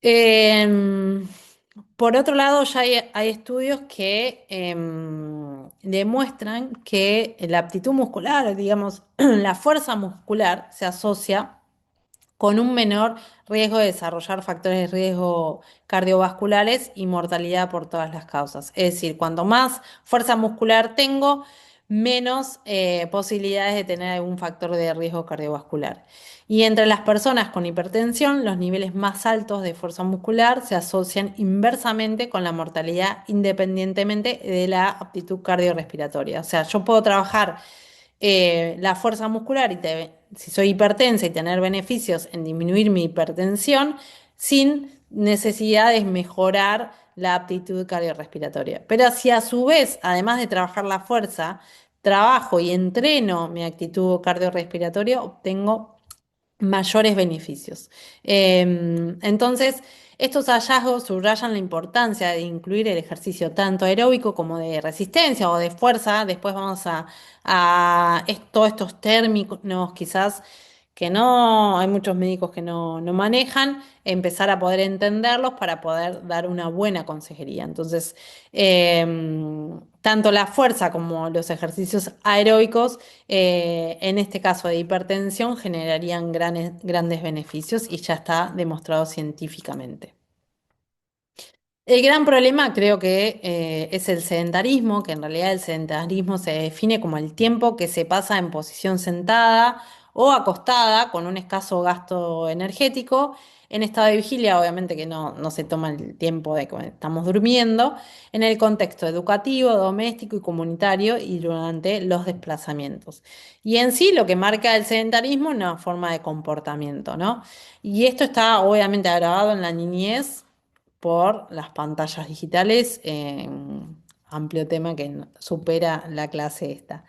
[SPEAKER 1] Em, por otro lado, ya hay estudios que demuestran que la aptitud muscular, digamos, la fuerza muscular se asocia con un menor riesgo de desarrollar factores de riesgo cardiovasculares y mortalidad por todas las causas. Es decir, cuanto más fuerza muscular tengo, menos posibilidades de tener algún factor de riesgo cardiovascular. Y entre las personas con hipertensión, los niveles más altos de fuerza muscular se asocian inversamente con la mortalidad independientemente de la aptitud cardiorrespiratoria. O sea, yo puedo trabajar la fuerza muscular si soy hipertensa y tener beneficios en disminuir mi hipertensión sin necesidad de mejorar la aptitud cardiorrespiratoria. Pero si a su vez, además de trabajar la fuerza, trabajo y entreno mi actitud cardiorrespiratoria, obtengo mayores beneficios. Entonces, estos hallazgos subrayan la importancia de incluir el ejercicio tanto aeróbico como de resistencia o de fuerza. Después vamos todos estos términos quizás que no, hay muchos médicos que no manejan, empezar a poder entenderlos para poder dar una buena consejería. Entonces, tanto la fuerza como los ejercicios aeróbicos, en este caso de hipertensión, generarían grandes beneficios y ya está demostrado científicamente. El gran problema creo que es el sedentarismo, que en realidad el sedentarismo se define como el tiempo que se pasa en posición sentada o acostada con un escaso gasto energético. En estado de vigilia, obviamente que no se toma el tiempo de que estamos durmiendo, en el contexto educativo, doméstico y comunitario y durante los desplazamientos. Y en sí lo que marca el sedentarismo es una forma de comportamiento, ¿no? Y esto está obviamente agravado en la niñez por las pantallas digitales, amplio tema que supera la clase esta.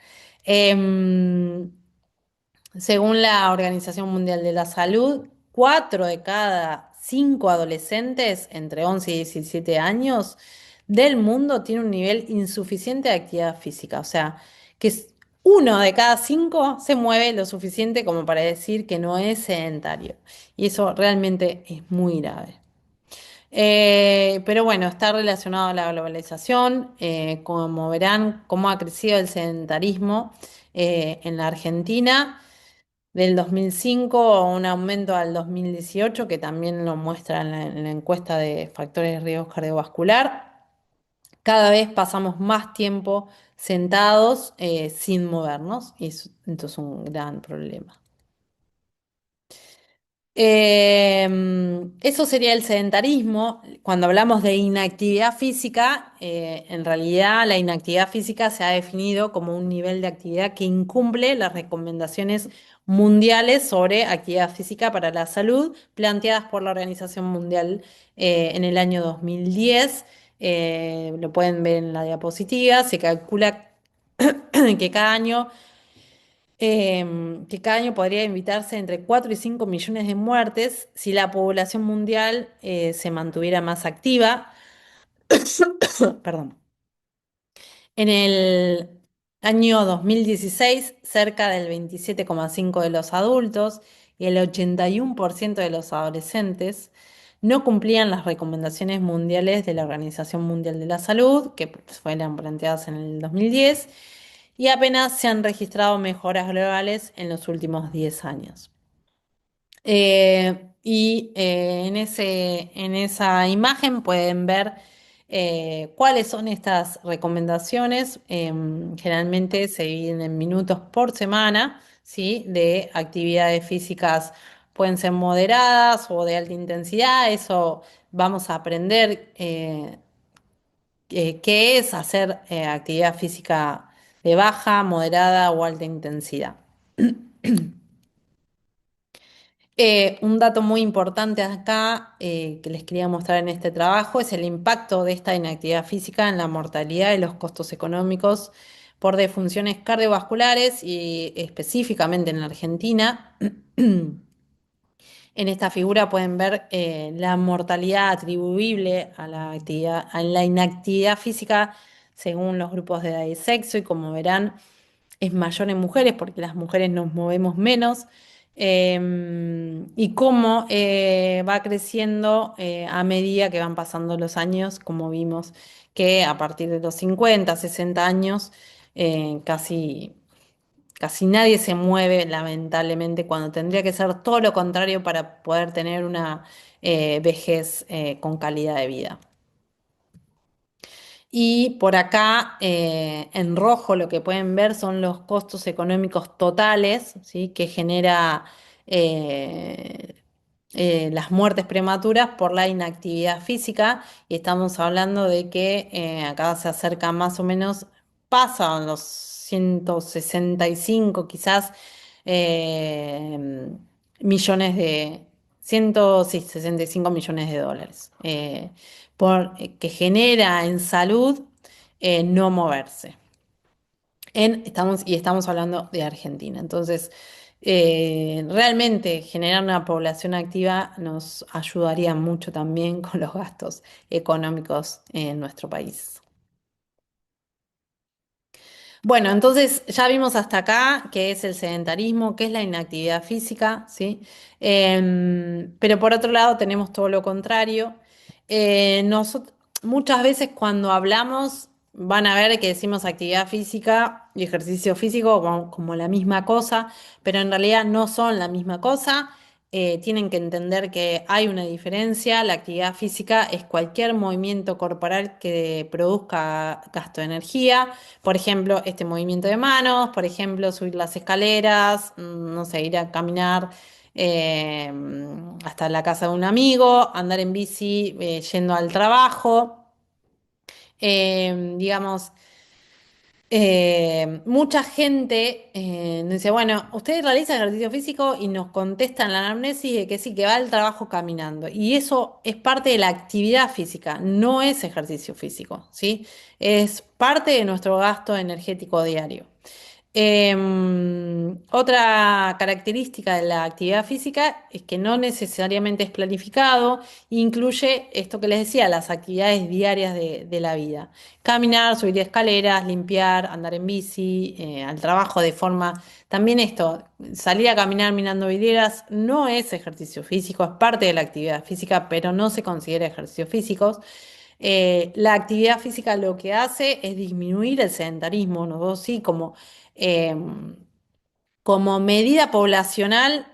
[SPEAKER 1] Em, Según la Organización Mundial de la Salud, 4 de cada 5 adolescentes entre 11 y 17 años del mundo tiene un nivel insuficiente de actividad física. O sea, que uno de cada 5 se mueve lo suficiente como para decir que no es sedentario. Y eso realmente es muy grave. Pero bueno, está relacionado a la globalización. Como verán, cómo ha crecido el sedentarismo en la Argentina del 2005 a un aumento al 2018, que también lo muestra en la encuesta de factores de riesgo cardiovascular. Cada vez pasamos más tiempo sentados sin movernos y entonces es un gran problema. Eso sería el sedentarismo. Cuando hablamos de inactividad física, en realidad la inactividad física se ha definido como un nivel de actividad que incumple las recomendaciones mundiales sobre actividad física para la salud planteadas por la Organización Mundial en el año 2010. Lo pueden ver en la diapositiva. Se calcula que cada año podría evitarse entre 4 y 5 millones de muertes si la población mundial se mantuviera más activa. Perdón. En el año 2016, cerca del 27,5% de los adultos y el 81% de los adolescentes no cumplían las recomendaciones mundiales de la Organización Mundial de la Salud, que fueron planteadas en el 2010, y apenas se han registrado mejoras globales en los últimos 10 años. En esa imagen pueden ver ¿Cuáles son estas recomendaciones? Generalmente se dividen en minutos por semana, ¿sí? De actividades físicas pueden ser moderadas o de alta intensidad. Eso vamos a aprender qué es hacer actividad física de baja, moderada o alta intensidad. Un dato muy importante acá que les quería mostrar en este trabajo es el impacto de esta inactividad física en la mortalidad y los costos económicos por defunciones cardiovasculares y específicamente en la Argentina. En esta figura pueden ver la mortalidad atribuible a a la inactividad física según los grupos de edad y sexo, y como verán, es mayor en mujeres porque las mujeres nos movemos menos, y cómo va creciendo a medida que van pasando los años, como vimos que a partir de los 50, 60 años, casi casi nadie se mueve, lamentablemente, cuando tendría que ser todo lo contrario para poder tener una vejez con calidad de vida. Y por acá, en rojo, lo que pueden ver son los costos económicos totales, ¿sí? Que genera eh, las muertes prematuras por la inactividad física. Y estamos hablando de que acá se acerca más o menos, pasan los 165 quizás millones de, 165 millones de dólares. Que genera en salud no moverse. Y estamos hablando de Argentina. Entonces, realmente generar una población activa nos ayudaría mucho también con los gastos económicos en nuestro país. Bueno, entonces ya vimos hasta acá qué es el sedentarismo, qué es la inactividad física, ¿sí? Pero por otro lado tenemos todo lo contrario. Muchas veces cuando hablamos van a ver que decimos actividad física y ejercicio físico como la misma cosa, pero en realidad no son la misma cosa. Tienen que entender que hay una diferencia. La actividad física es cualquier movimiento corporal que produzca gasto de energía. Por ejemplo, este movimiento de manos, por ejemplo, subir las escaleras, no sé, ir a caminar eh, hasta la casa de un amigo, andar en bici yendo al trabajo. Digamos, mucha gente nos dice, bueno, ¿usted realiza ejercicio físico? Y nos contestan la anamnesis de que sí, que va al trabajo caminando. Y eso es parte de la actividad física, no es ejercicio físico, ¿sí? Es parte de nuestro gasto energético diario. Otra característica de la actividad física es que no necesariamente es planificado, incluye esto que les decía, las actividades diarias de la vida. Caminar, subir escaleras, limpiar, andar en bici, al trabajo de forma... También esto, salir a caminar mirando vidrieras no es ejercicio físico, es parte de la actividad física, pero no se considera ejercicios físicos. La actividad física lo que hace es disminuir el sedentarismo, nosotros sí, eh, como medida poblacional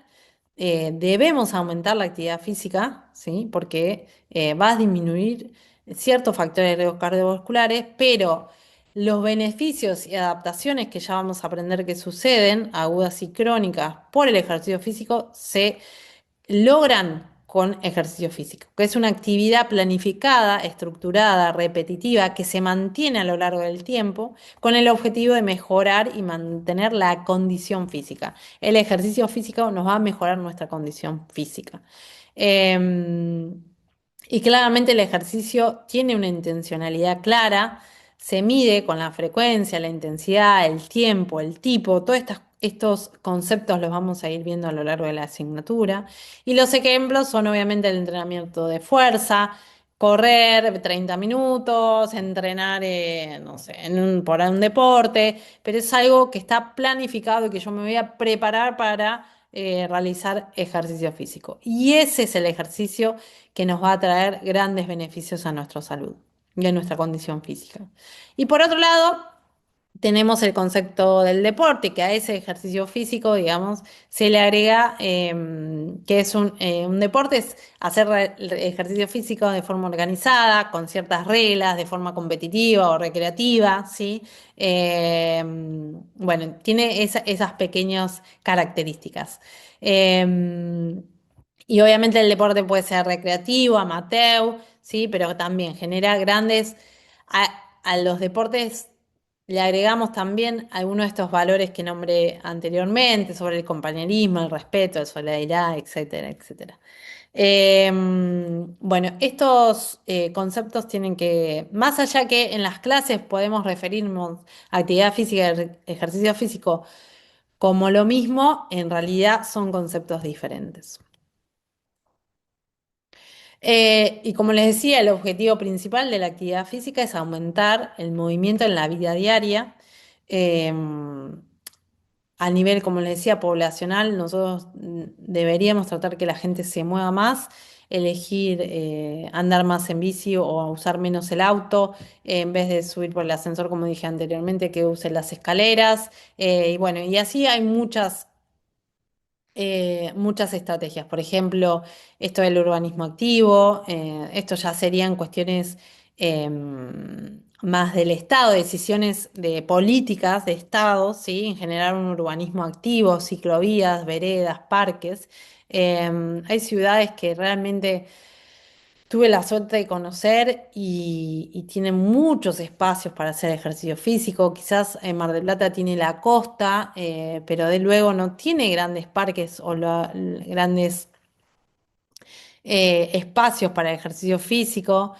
[SPEAKER 1] debemos aumentar la actividad física, ¿sí? Porque va a disminuir ciertos factores de riesgo cardiovasculares, pero los beneficios y adaptaciones que ya vamos a aprender que suceden, agudas y crónicas, por el ejercicio físico, se logran con ejercicio físico, que es una actividad planificada, estructurada, repetitiva, que se mantiene a lo largo del tiempo con el objetivo de mejorar y mantener la condición física. El ejercicio físico nos va a mejorar nuestra condición física. Eh, y claramente el ejercicio tiene una intencionalidad clara, se mide con la frecuencia, la intensidad, el tiempo, el tipo, todos estos conceptos los vamos a ir viendo a lo largo de la asignatura. Y los ejemplos son obviamente el entrenamiento de fuerza, correr 30 minutos, entrenar, no sé, por un deporte, pero es algo que está planificado y que yo me voy a preparar para realizar ejercicio físico. Y ese es el ejercicio que nos va a traer grandes beneficios a nuestra salud y a nuestra condición física. Y por otro lado, tenemos el concepto del deporte, que a ese ejercicio físico, digamos, se le agrega que es un deporte, es hacer ejercicio físico de forma organizada, con ciertas reglas, de forma competitiva o recreativa, ¿sí? Bueno, tiene esas pequeñas características. Y obviamente el deporte puede ser recreativo, amateur, ¿sí? Pero también genera grandes... a los deportes le agregamos también algunos de estos valores que nombré anteriormente sobre el compañerismo, el respeto, la solidaridad, etcétera, etcétera. Bueno, estos conceptos tienen que, más allá que en las clases podemos referirnos a actividad física y ejercicio físico como lo mismo, en realidad son conceptos diferentes. Y como les decía, el objetivo principal de la actividad física es aumentar el movimiento en la vida diaria. Em, A nivel, como les decía, poblacional, nosotros deberíamos tratar que la gente se mueva más, elegir andar más en bici o usar menos el auto, en vez de subir por el ascensor, como dije anteriormente, que use las escaleras. Y bueno, y así hay muchas estrategias. Por ejemplo, esto del urbanismo activo, esto ya serían cuestiones más del Estado, decisiones de políticas de Estado, ¿sí? En generar un urbanismo activo, ciclovías, veredas, parques. Hay ciudades que realmente tuve la suerte de conocer y tienen muchos espacios para hacer ejercicio físico. Quizás en Mar del Plata tiene la costa, pero de luego no tiene grandes parques o grandes espacios para ejercicio físico.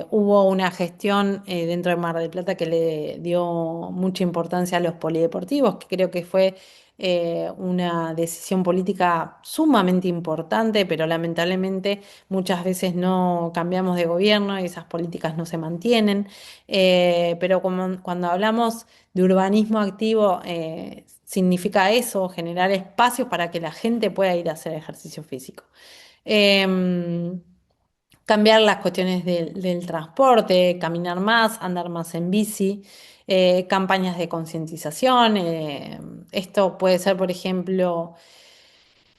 [SPEAKER 1] Hubo una gestión dentro de Mar del Plata que le dio mucha importancia a los polideportivos, que creo que fue una decisión política sumamente importante, pero lamentablemente muchas veces no cambiamos de gobierno y esas políticas no se mantienen. Pero cuando hablamos de urbanismo activo, significa eso, generar espacios para que la gente pueda ir a hacer ejercicio físico. Em, Cambiar las cuestiones del transporte, caminar más, andar más en bici, campañas de concientización. Esto puede ser, por ejemplo,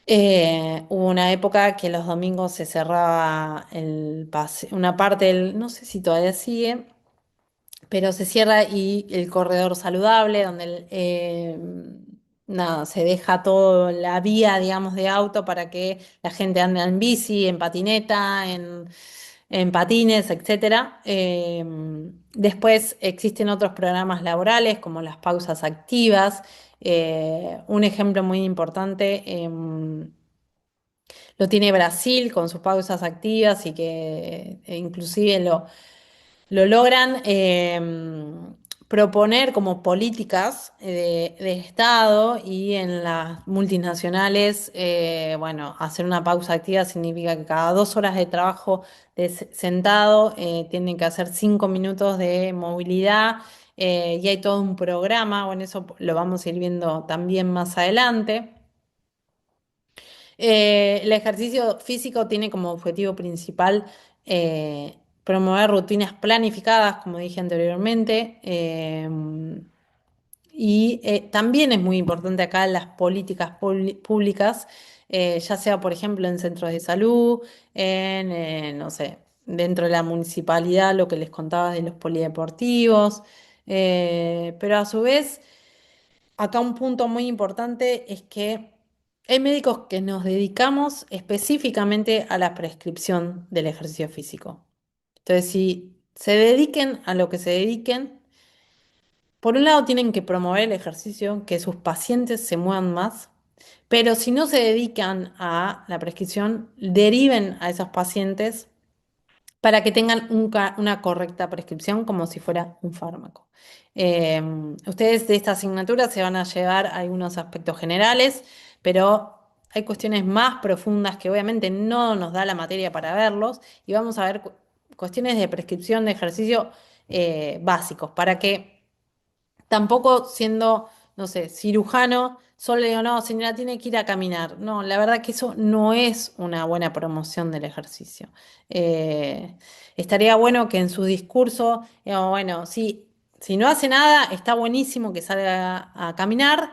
[SPEAKER 1] hubo una época que los domingos se cerraba una parte del, no sé si todavía sigue, pero se cierra y el corredor saludable, donde nada, se deja toda la vía, digamos, de auto para que la gente ande en bici, en patineta, en patines, etcétera. Después existen otros programas laborales como las pausas activas. Un ejemplo muy importante lo tiene Brasil con sus pausas activas y que inclusive lo logran proponer como políticas de Estado y en las multinacionales, bueno, hacer una pausa activa significa que cada 2 horas de trabajo sentado tienen que hacer 5 minutos de movilidad y hay todo un programa, bueno, eso lo vamos a ir viendo también más adelante. El ejercicio físico tiene como objetivo principal promover rutinas planificadas, como dije anteriormente, y también es muy importante acá las políticas públicas, ya sea, por ejemplo, en centros de salud, no sé, dentro de la municipalidad, lo que les contaba de los polideportivos, pero a su vez... Acá un punto muy importante es que hay médicos que nos dedicamos específicamente a la prescripción del ejercicio físico. Entonces, si se dediquen a lo que se dediquen, por un lado tienen que promover el ejercicio, que sus pacientes se muevan más, pero si no se dedican a la prescripción, deriven a esos pacientes para que tengan una correcta prescripción como si fuera un fármaco. Eh, Ustedes de esta asignatura se van a llevar algunos aspectos generales, pero hay cuestiones más profundas que obviamente no nos da la materia para verlos y vamos a ver cuestiones de prescripción de ejercicio básicos para que tampoco siendo, no sé, cirujano, solo le digo, no, señora, tiene que ir a caminar. No, la verdad que eso no es una buena promoción del ejercicio. Estaría bueno que en su discurso, digamos, bueno, sí. si no hace nada, está buenísimo que salga a caminar,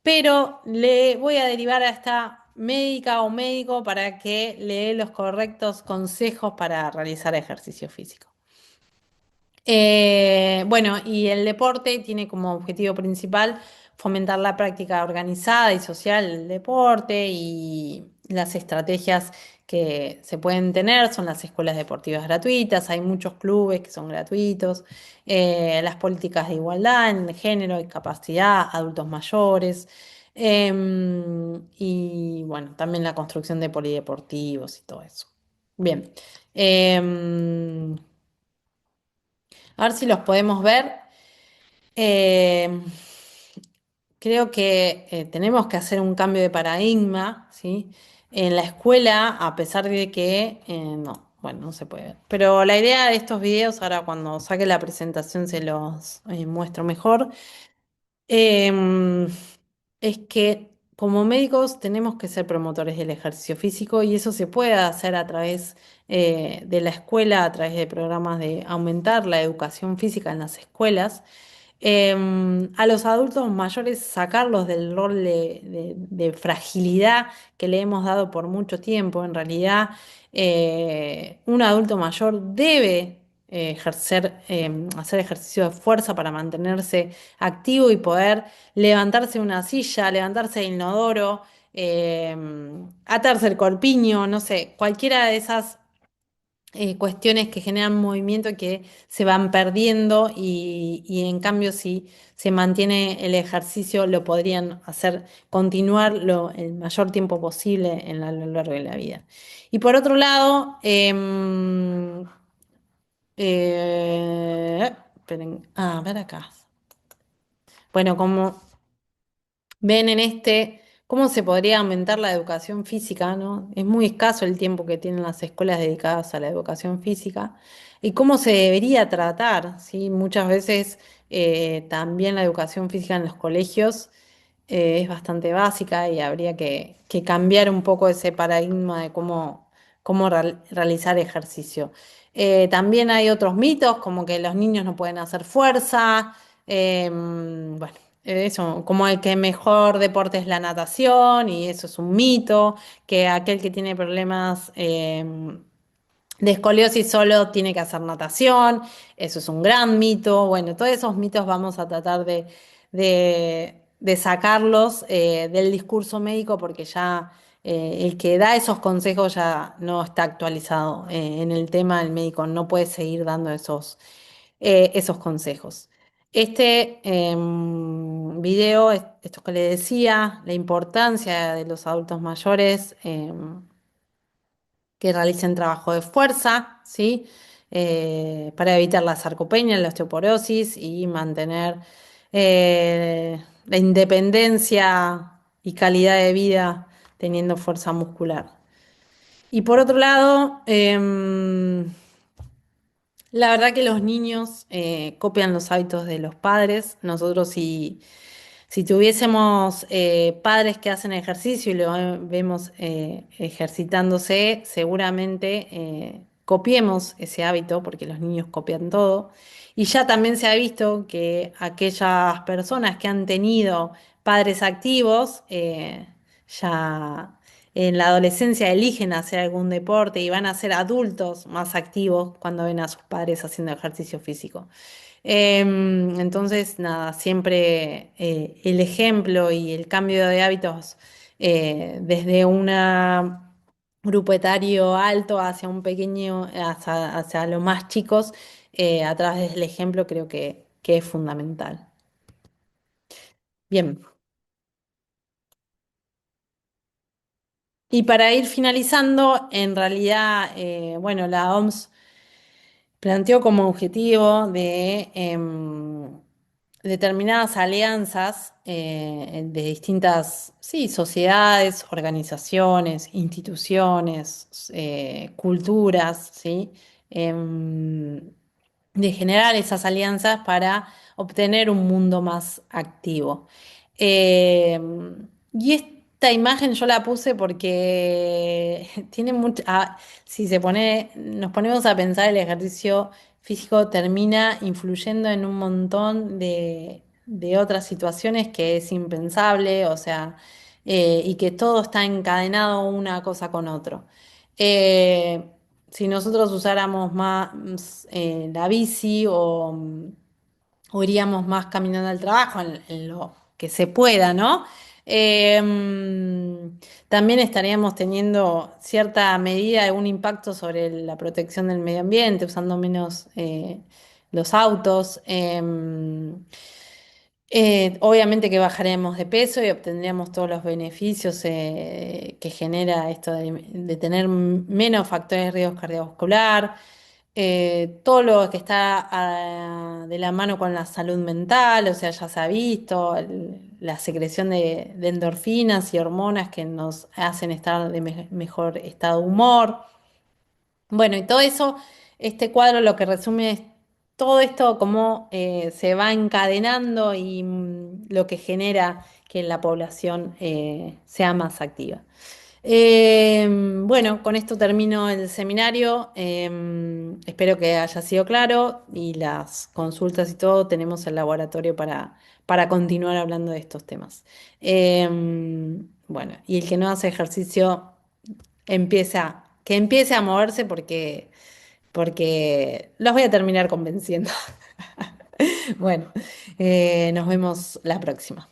[SPEAKER 1] pero le voy a derivar a esta médica o médico para que le dé los correctos consejos para realizar ejercicio físico. Bueno, y el deporte tiene como objetivo principal fomentar la práctica organizada y social del deporte y las estrategias que se pueden tener son las escuelas deportivas gratuitas, hay muchos clubes que son gratuitos, las políticas de igualdad en género y capacidad, adultos mayores, y bueno, también la construcción de polideportivos y todo eso. Bien. Em, a ver si los podemos ver. Eh, Creo que tenemos que hacer un cambio de paradigma, ¿sí? En la escuela, a pesar de que no, bueno, no se puede ver. Pero la idea de estos videos, ahora cuando saque la presentación se los muestro mejor, eh, es que como médicos tenemos que ser promotores del ejercicio físico y eso se puede hacer a través de la escuela, a través de programas de aumentar la educación física en las escuelas. A los adultos mayores sacarlos del rol de fragilidad que le hemos dado por mucho tiempo. En realidad, un adulto mayor debe hacer ejercicio de fuerza para mantenerse activo y poder levantarse de una silla, levantarse del inodoro, eh, atarse el corpiño, no sé, cualquiera de esas cuestiones que generan movimiento que se van perdiendo y en cambio si se mantiene el ejercicio lo podrían hacer continuar el mayor tiempo posible a lo largo de la vida. Y por otro lado, esperen, a ver acá. Bueno, como ven en este, ¿cómo se podría aumentar la educación física, ¿no? Es muy escaso el tiempo que tienen las escuelas dedicadas a la educación física y cómo se debería tratar, ¿sí? Muchas veces también la educación física en los colegios es bastante básica y habría que cambiar un poco ese paradigma de cómo realizar ejercicio. También hay otros mitos, como que los niños no pueden hacer fuerza. Bueno, eso, como el que mejor deporte es la natación, y eso es un mito, que aquel que tiene problemas de escoliosis solo tiene que hacer natación, eso es un gran mito. Bueno, todos esos mitos vamos a tratar de sacarlos del discurso médico porque ya el que da esos consejos ya no está actualizado en el tema. El médico no puede seguir dando esos consejos. Este video, esto que le decía, la importancia de los adultos mayores, que realicen trabajo de fuerza, ¿sí? Para evitar la sarcopenia, la osteoporosis y mantener la independencia y calidad de vida teniendo fuerza muscular. Y por otro lado, la verdad que los niños copian los hábitos de los padres. Nosotros si tuviésemos padres que hacen ejercicio y lo vemos ejercitándose, seguramente copiemos ese hábito porque los niños copian todo. Y ya también se ha visto que aquellas personas que han tenido padres activos, ya en la adolescencia eligen hacer algún deporte y van a ser adultos más activos cuando ven a sus padres haciendo ejercicio físico. Entonces, nada, siempre el ejemplo y el cambio de hábitos desde un grupo etario alto hacia un pequeño, hacia los más chicos, a través del ejemplo creo que es fundamental. Bien, y para ir finalizando, en realidad, bueno, la OMS planteó como objetivo de determinadas alianzas de distintas, sí, sociedades, organizaciones, instituciones, culturas, ¿sí? Em, de generar esas alianzas para obtener un mundo más activo. Y Esta imagen yo la puse porque tiene mucho, si nos ponemos a pensar, el ejercicio físico termina influyendo en un montón de otras situaciones que es impensable, o sea, y que todo está encadenado una cosa con otro. Eh, si nosotros usáramos más la bici o iríamos más caminando al trabajo en lo que se pueda, ¿no? También estaríamos teniendo cierta medida de un impacto sobre la protección del medio ambiente, usando menos los autos. Obviamente que bajaremos de peso y obtendríamos todos los beneficios que genera esto de tener menos factores de riesgo cardiovascular, todo lo que está de la mano con la salud mental, o sea, ya se ha visto la secreción de endorfinas y hormonas que nos hacen estar de mejor estado de humor. Bueno, y todo eso, este cuadro lo que resume es todo esto, cómo se va encadenando y lo que genera que la población sea más activa. Bueno, con esto termino el seminario. Espero que haya sido claro y las consultas y todo tenemos el laboratorio para continuar hablando de estos temas. Bueno, y el que no hace ejercicio que empiece a moverse porque los voy a terminar convenciendo. Bueno, nos vemos la próxima.